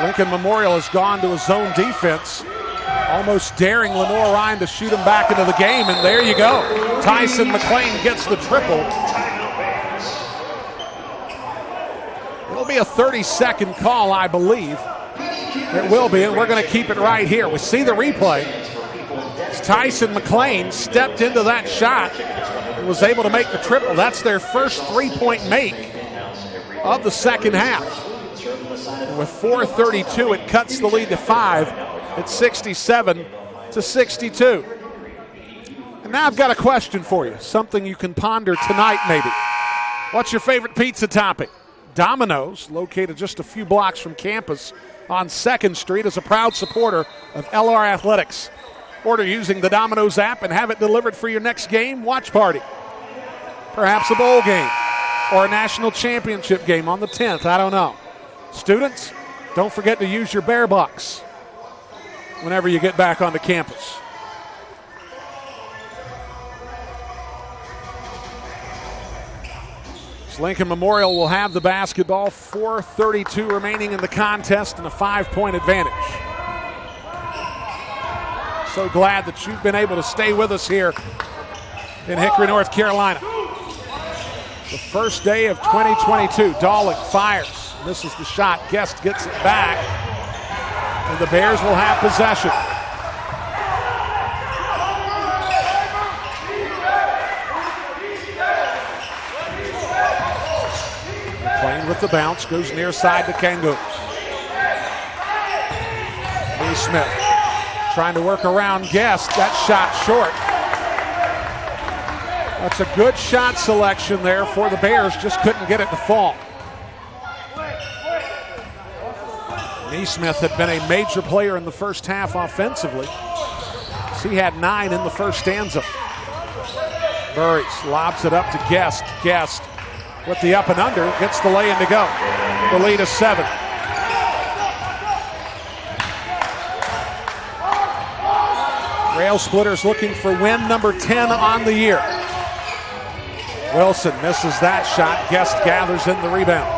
Lincoln Memorial has gone to a zone defense, almost daring Lenoir-Rhyne to shoot him back into the game, and there you go. Tyson McClain gets the triple. It'll be a 30-second call, I believe. It will be, and we're going to keep it right here. We see the replay. Tyson McClain stepped into that shot and was able to make the triple. That's their first three-point make of the second half. And with 4:32, it cuts the lead to 5 at 67-62. And now I've got a question for you, something you can ponder tonight maybe. What's your favorite pizza topping? Domino's, located just a few blocks from campus on 2nd Street, is a proud supporter of LR Athletics. Order using the Domino's app and have it delivered for your next game, watch party. Perhaps a bowl game or a national championship game on the 10th, I don't know. Students, don't forget to use your Bear Bucks whenever you get back onto campus. Lincoln Memorial will have the basketball. 4:32 remaining in the contest and a 5-point advantage. So glad that you've been able to stay with us here in Hickory, North Carolina. The first day of 2022. Dalling fires. Misses the shot. Guest gets it back. And the Bears will have possession. Playing with the bounce. Goes near side to Kangu. Lee Smith trying to work around Guest. That shot short. That's a good shot selection there for the Bears. Just couldn't get it to fall. Neesmith had been a major player in the first half offensively. He had 9 in the first stanza. Burries lobs it up to Guest. Guest with the up and under, gets the lay-in to go. The lead is 7. Rail Splitters looking for win number 10 on the year. Wilson misses that shot. Guest gathers in the rebound.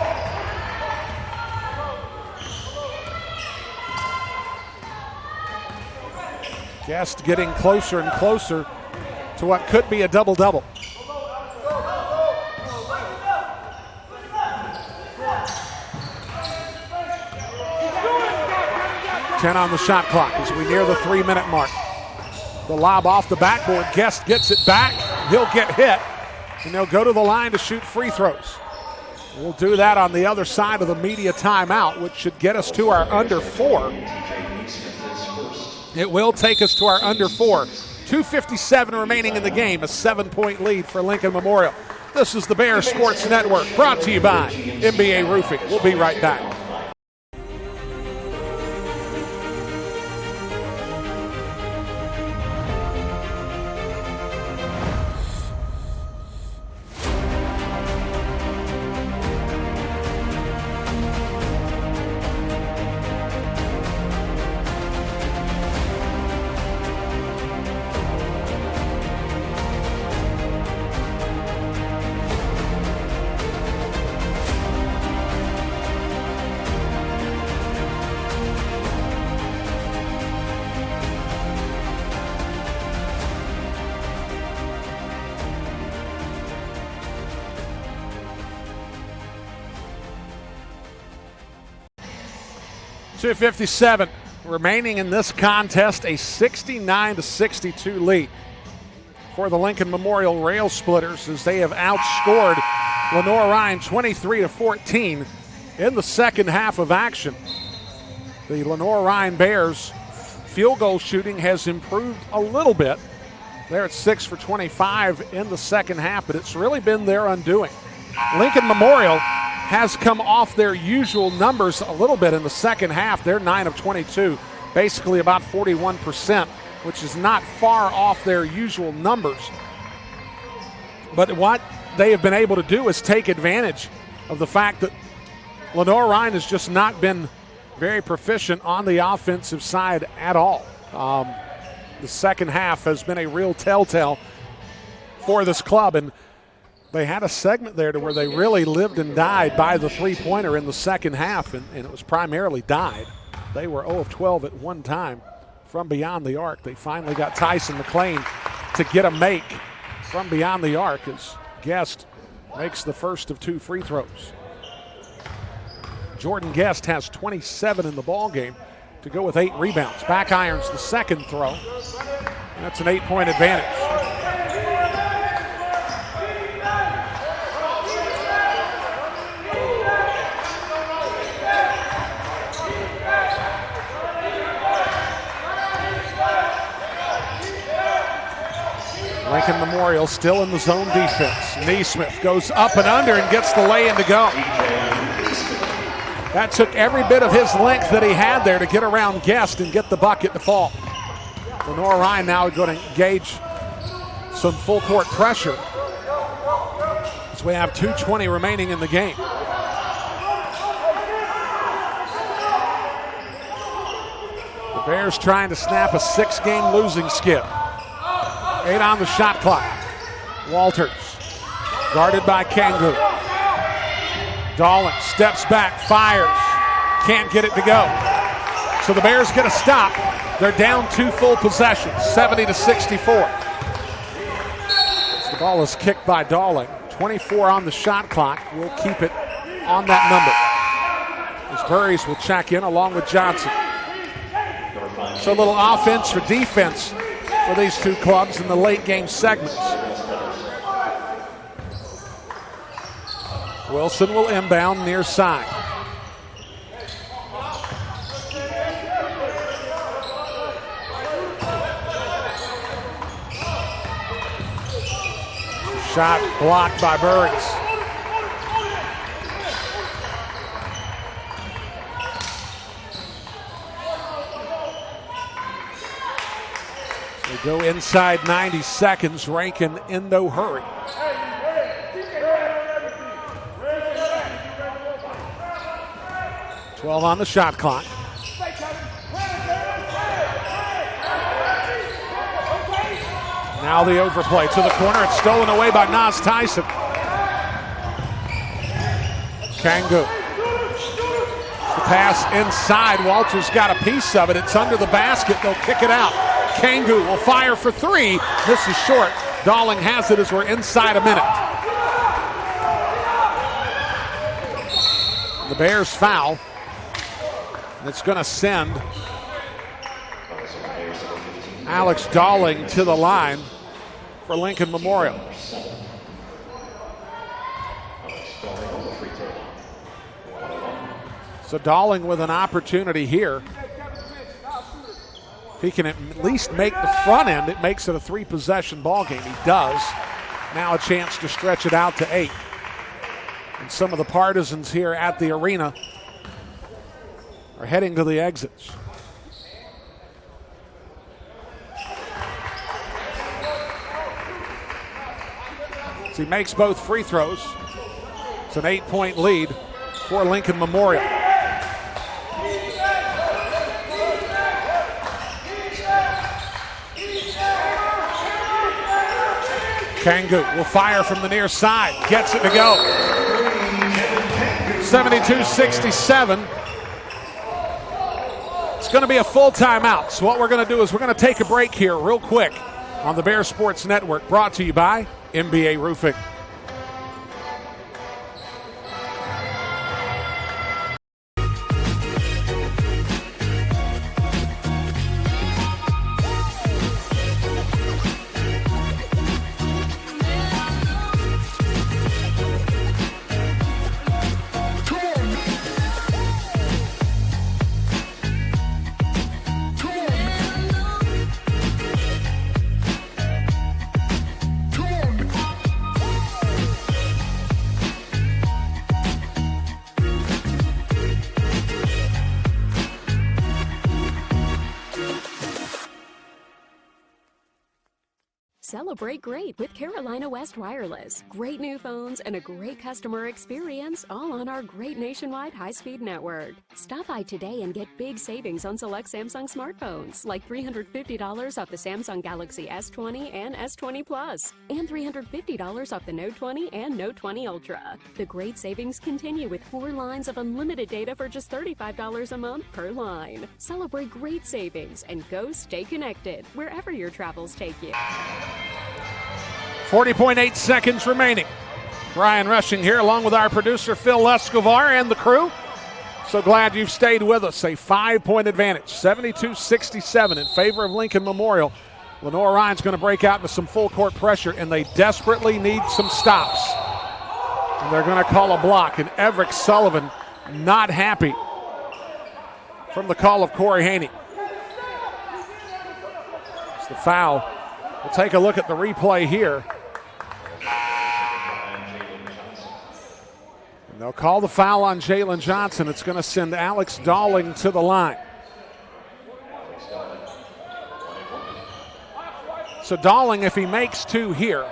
Guest getting closer and closer to what could be a double-double. 10 on the shot clock as we near the 3-minute mark. The lob off the backboard. Guest gets it back. He'll get hit, and they'll go to the line to shoot free throws. We'll do that on the other side of the media timeout, which should get us to our under 4. It will take us to our under 4. 2:57 remaining in the game, a 7-point lead for Lincoln Memorial. This is the Bears Sports Network, brought to you by NBA Roofing. We'll be right back. .257 remaining in this contest, a 69-62 lead for the Lincoln Memorial Rail Splitters as they have outscored Lenoir-Rhyne 23-14 in the second half of action. The Lenoir-Rhyne Bears field goal shooting has improved a little bit. They're at 6 for 25 in the second half, but it's really been their undoing. Lincoln Memorial has come off their usual numbers a little bit in the second half. They're 9 of 22, basically about 41%, which is not far off their usual numbers. But what they have been able to do is take advantage of the fact that Lenoir-Rhyne has just not been very proficient on the offensive side at all. The second half has been a real telltale for this club, and they had a segment there to where they really lived and died by the three-pointer in the second half, and it was primarily died. They were 0 of 12 at one time from beyond the arc. They finally got Tyson McLean to get a make from beyond the arc as Guest makes the first of 2 free throws. Jordan Guest has 27 in the ball game to go with 8 rebounds. Back irons the second throw. That's an 8-point advantage. Lincoln Memorial still in the zone defense. Neesmith goes up and under and gets the lay-in to go. That took every bit of his length that he had there to get around Guest and get the bucket to fall. Lenoir-Rhyne now going to engage some full court pressure as we have 2:20 remaining in the game. The Bears trying to snap a 6-game losing skid. 8 on the shot clock. Walters guarded by Kangu. Dawling steps back, fires. Can't get it to go. So the Bears get a stop. They're down 2 full possessions, 70-64. The ball is kicked by Dawling. 24 on the shot clock. We'll keep it on that number. As Burries will check in along with Johnson. So a little offense for defense for these 2 clubs in the late game segments. Wilson will inbound near side. Shot blocked by Burries. They go inside 90 seconds. Rankin in no hurry. .12 on the shot clock. Now the overplay to the corner. It's stolen away by Nas Tyson. Kangu. The pass inside. Walters got a piece of it. It's under the basket. They'll kick it out. Kangu will fire for 3. This is short. Dawling has it as we're inside a minute. The Bears foul. It's going to send Alex Dawling to the line for Lincoln Memorial. So Dalling with an opportunity here. If he can at least make the front end, it makes it a 3-possession ball game. He does. Now a chance to stretch it out to 8. And some of the partisans here at the arena are heading to the exits. So he makes both free throws. It's an 8-point lead for Lincoln Memorial. Kangu will fire from the near side. Gets it to go. 72-67. It's going to be a full timeout. So what we're going to do is we're going to take a break here real quick on the Bear Sports Network, brought to you by MBA Roofing. Celebrate great with Carolina West Wireless. Great new phones and a great customer experience, all on our great nationwide high-speed network. Stop by today and get big savings on select Samsung smartphones, like $350 off the Samsung Galaxy S20 and S20 Plus, and $350 off the Note 20 and Note 20 Ultra. The great savings continue with 4 lines of unlimited data for just $35 a month per line. Celebrate great savings and go stay connected wherever your travels take you. 40.8 seconds remaining. Brian Rushing here along with our producer Phil Escobar and the crew. So glad you've stayed with us. A 5-point advantage, 72-67 in favor of Lincoln Memorial. Lenoir-Rhyne's going to break out into some full court pressure, and they desperately need some stops. And they're going to call a block, and Everett Sullivan not happy from the call of Corey Haney. It's the foul. We'll take a look at the replay here. And they'll call the foul on Jalen Johnson. It's going to send Alex Dalling to the line. So Dalling, if he makes 2 here,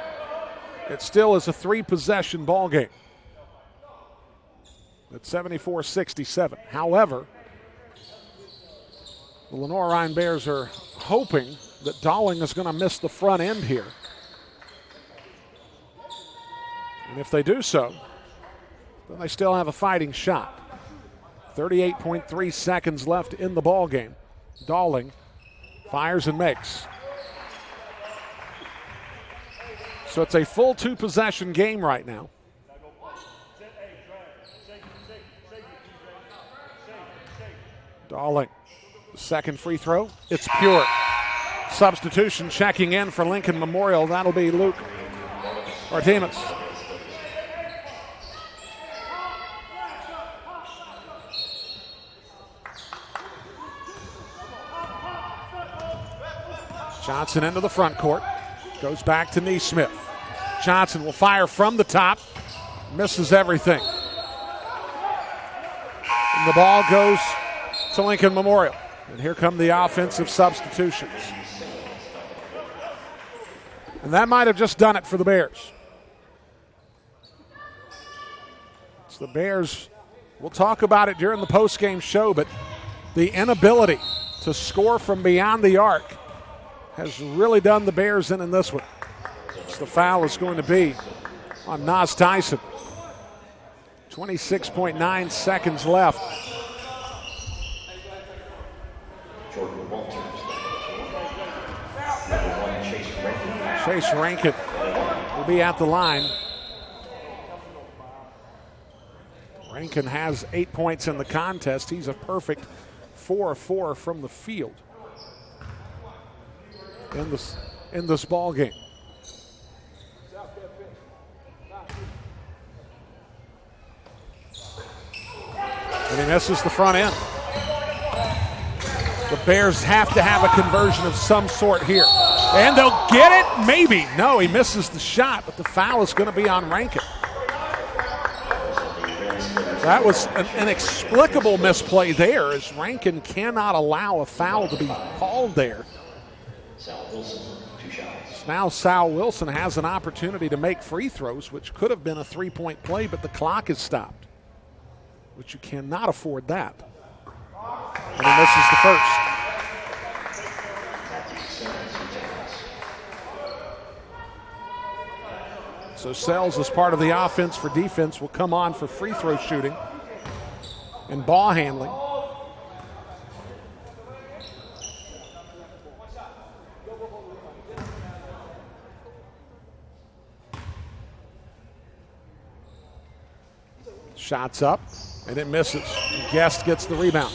it still is a 3-possession ball game. At 74-67. However, the Lenoir-Rhyne Bears are hoping that Dalling is going to miss the front end here. And if they do so, then they still have a fighting shot. 38.3 seconds left in the ball game. Dalling fires and makes. So it's a full 2-possession game right now. Dalling, the second free throw, it's pure. Substitution checking in for Lincoln Memorial. That'll be Luke Martinez. Johnson into the front court. Goes back to Neesmith. Johnson will fire from the top. Misses everything. And the ball goes to Lincoln Memorial. And here come the offensive substitutions. And that might have just done it for the Bears. It's the Bears. We'll talk about it during the postgame show, but the inability to score from beyond the arc has really done the Bears in this one. So the foul is going to be on Nas Tyson. 26.9 seconds left. Chase Rankin will be at the line. Rankin has 8 points in the contest. He's a perfect 4-4 from the field in this ball game. And he misses the front end. The Bears have to have a conversion of some sort here. And they'll get it? Maybe. No, he misses the shot, but the foul is going to be on Rankin. That was an inexplicable misplay there, as Rankin cannot allow a foul to be called there. Now Sal Wilson has an opportunity to make free throws, which could have been a three-point play, but the clock is stopped, which you cannot afford that. And he misses the first. So Sells, as part of the offense for defense, will come on for free throw shooting and ball handling. Shots up, and it misses. Guest gets the rebound.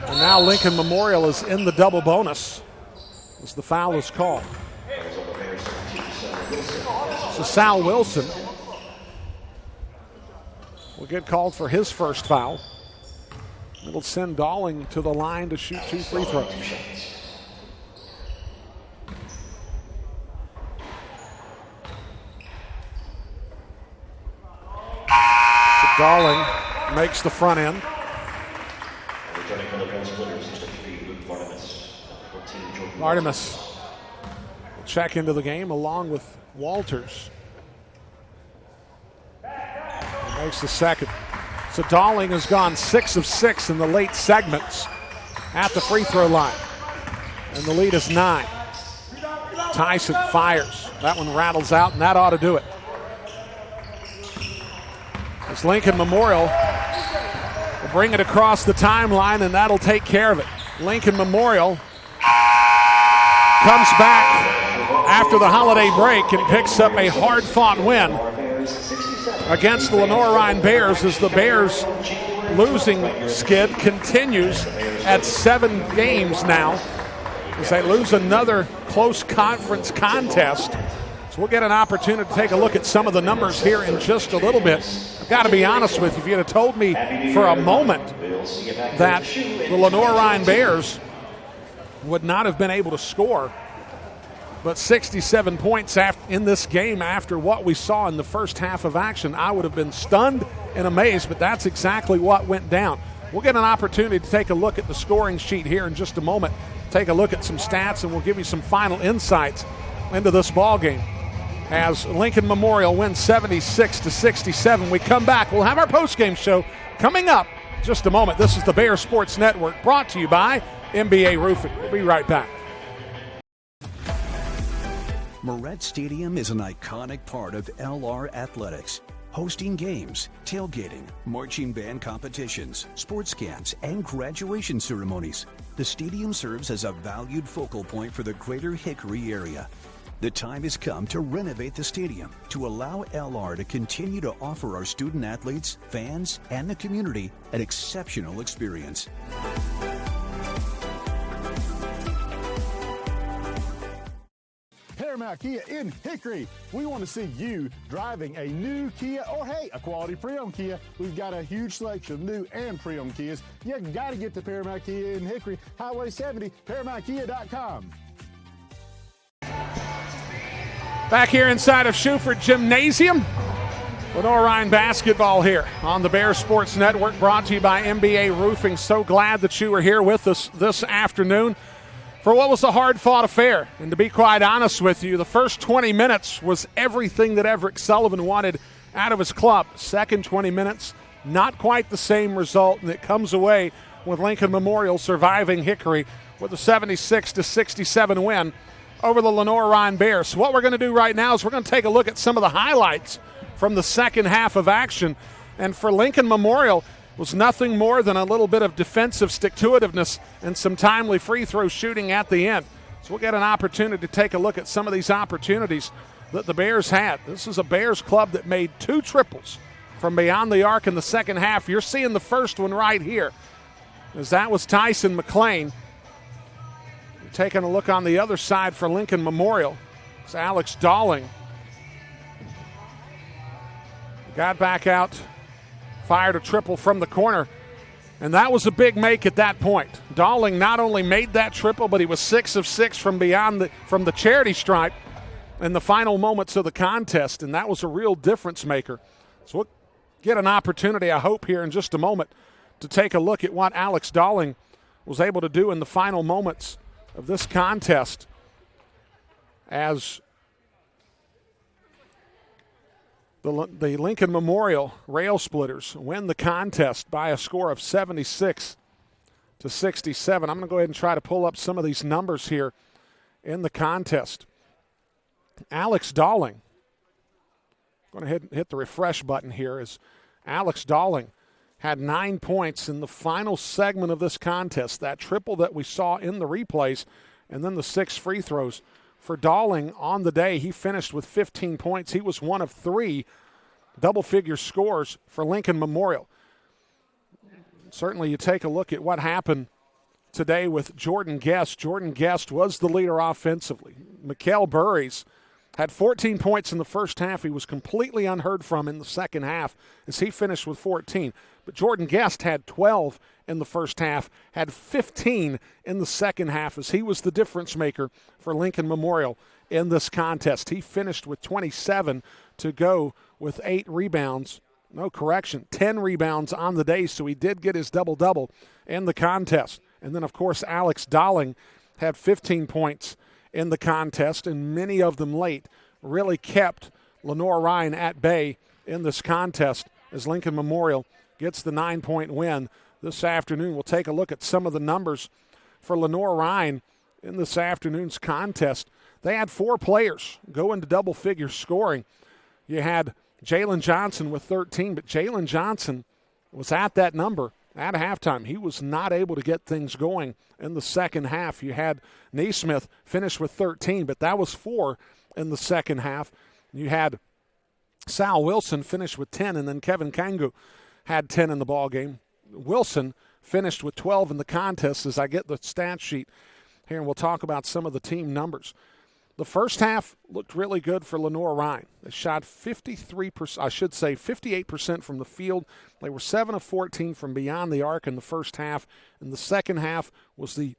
And now Lincoln Memorial is in the double bonus as the foul is called. So Sal Wilson will get called for his first foul. It'll send Dalling to the line to shoot 2 free throws. So Dalling makes the front end. Artemis will check into the game along with Walters. He makes the second. So Dalling has gone 6 of 6 in the late segments at the free throw line. And the lead is 9. Tyson fires. That one rattles out, and that ought to do it. As Lincoln Memorial will bring it across the timeline, and that'll take care of it. Lincoln Memorial comes back after the holiday break and picks up a hard-fought win against the Lenoir-Rhyne Bears, as the Bears' losing skid continues at 7 games now as they lose another close conference contest. So we'll get an opportunity to take a look at some of the numbers here in just a little bit. I've got to be honest with you, if you'd have told me for a moment that the Lenoir-Rhyne Bears would not have been able to score but 67 points in this game after what we saw in the first half of action, I would have been stunned and amazed, but that's exactly what went down. We'll get an opportunity to take a look at the scoring sheet here in just a moment, take a look at some stats, and we'll give you some final insights into this ball game as Lincoln Memorial wins 76-67. We come back. We'll have our postgame show coming up in just a moment. This is the Bears Sports Network, brought to you by MBA Roofing. We'll be right back. Moret Stadium is an iconic part of LR athletics, hosting games, tailgating, marching band competitions, sports camps, and graduation ceremonies. The stadium serves as a valued focal point for the greater Hickory area. The time has come to renovate the stadium to allow LR to continue to offer our student athletes, fans, and the community an exceptional experience. Paramount Kia in Hickory. We want to see you driving a new Kia or, hey, a quality pre-owned Kia. We've got a huge selection of new and pre-owned Kias. You got to get to Paramount Kia in Hickory, Highway 70, ParamountKia.com. Back here inside of Schuford Gymnasium, Lenoir-Rhyne basketball here on the Bears Sports Network, brought to you by MBA Roofing. So glad that you were here with us this afternoon for what was a hard-fought affair. And to be quite honest with you, the first 20 minutes was everything that Everett Sullivan wanted out of his club. Second 20 minutes, not quite the same result, and it comes away with Lincoln Memorial surviving Hickory with a 76-67 win over the Lenoir-Rhyne Bears. So what we're going to do right now is we're going to take a look at some of the highlights from the second half of action. And for Lincoln Memorial, was nothing more than a little bit of defensive stick-to-itiveness and some timely free throw shooting at the end. So we'll get an opportunity to take a look at some of these opportunities that the Bears had. This is a Bears club that made 2 triples from beyond the arc in the second half. You're seeing the first one right here, as that was Tyson McLean. Taking a look on the other side for Lincoln Memorial, it's Alex Dalling. Got back out fired a triple from the corner, and that was a big make at that point. Dalling not only made that triple, but he was 6 of 6 from from the charity stripe in the final moments of the contest, and that was a real difference maker. So we'll get an opportunity, I hope, here in just a moment to take a look at what Alex Dalling was able to do in the final moments of this contest as the Lincoln Memorial Rail Splitters win the contest by a score of 76-67. I'm going to go ahead and try to pull up some of these numbers here in the contest. Alex Dalling, going to hit the refresh button here, as Alex Dalling had 9 points in the final segment of this contest, that triple that we saw in the replays, and then the 6 free throws. For Dalling on the day, he finished with 15 points. He was one of 3 double-figure scores for Lincoln Memorial. Certainly you take a look at what happened today with Jordan Guest. Jordan Guest was the leader offensively. Mikael Burries had 14 points in the first half. He was completely unheard from in the second half as he finished with 14. But Jordan Guest had 12 in the first half, had 15 in the second half as he was the difference maker for Lincoln Memorial in this contest. He finished with 27 to go with 8 rebounds. No correction, 10 rebounds on the day, so he did get his double-double in the contest. And then, of course, Alex Dalling had 15 points in the contest, and many of them late, really kept Lenoir-Rhyne at bay in this contest as Lincoln Memorial gets the 9-point win this afternoon. We'll take a look at some of the numbers for Lenoir-Rhyne in this afternoon's contest. They had 4 players go into double-figure scoring. You had Jalen Johnson with 13, but Jalen Johnson was at that number at halftime. He was not able to get things going in the second half. You had Neesmith finish with 13, but that was 4 in the second half. You had Sal Wilson finish with 10, and then Kevin Kangu had 10 in the ball game. Wilson finished with 12 in the contest as I get the stat sheet here, and we'll talk about some of the team numbers. The first half looked really good for Lenoir-Rhyne. They shot 58% from the field. They were 7 of 14 from beyond the arc in the first half. And the second half was the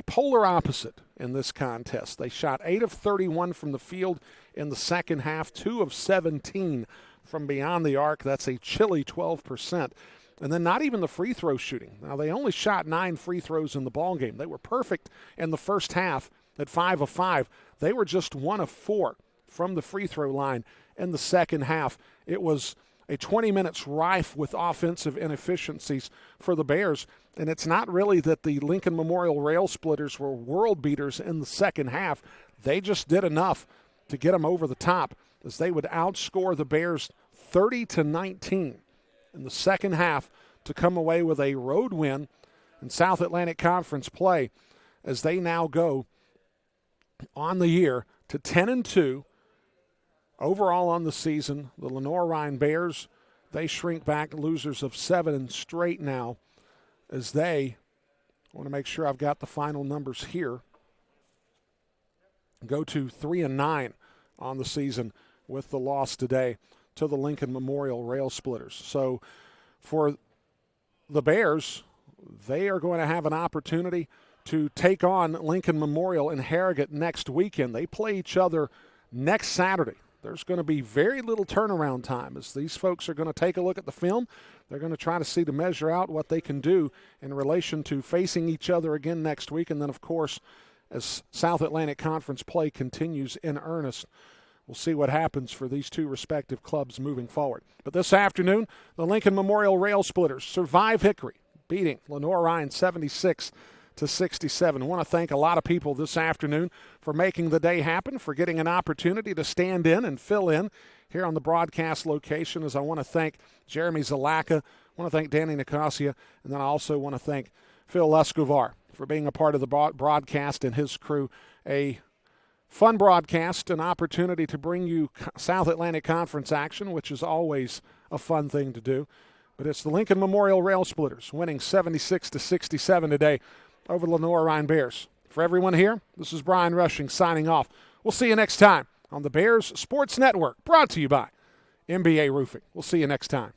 polar opposite in this contest. They shot 8 of 31 from the field in the second half, 2 of 17 from beyond the arc. That's a chilly 12%. And then not even the free throw shooting. Now, they only shot 9 free throws in the ballgame. They were perfect in the first half at 5 of 5. They were just 1 of 4 from the free throw line in the second half. It was a 20 minutes rife with offensive inefficiencies for the Bears. And it's not really that the Lincoln Memorial Rail Splitters were world beaters in the second half. They just did enough to get them over the top as they would outscore the Bears 30-19 in the second half to come away with a road win in South Atlantic Conference play as they now go on the year to 10-2 overall on the season. The Lenoir-Rhyne Bears, they shrink back, losers of 7 straight now, as they, I want to make sure I've got the final numbers here, go to 3-9 on the season with the loss today to the Lincoln Memorial Rail Splitters. So for the Bears, they are going to have an opportunity to take on Lincoln Memorial in Harrogate next weekend. They play each other next Saturday. There's going to be very little turnaround time as these folks are going to take a look at the film. They're going to try to measure out what they can do in relation to facing each other again next week. And then, of course, as South Atlantic Conference play continues in earnest, we'll see what happens for these two respective clubs moving forward. But this afternoon, the Lincoln Memorial Rail Splitters survive Hickory, beating Lenoir-Rhyne 76-67. I want to thank a lot of people this afternoon for making the day happen, for getting an opportunity to stand in and fill in here on the broadcast location. As I want to thank Jeremy Zalaka, I want to thank Danny Nicosia, and then I also want to thank Phil Escobar for being a part of the broadcast and his crew. A fun broadcast, an opportunity to bring you South Atlantic Conference action, which is always a fun thing to do. But it's the Lincoln Memorial Rail Splitters winning 76-67 today over the Lenoir-Rhyne Bears. For everyone here, this is Brian Rushing signing off. We'll see you next time on the Bears Sports Network, brought to you by MBA Roofing. We'll see you next time.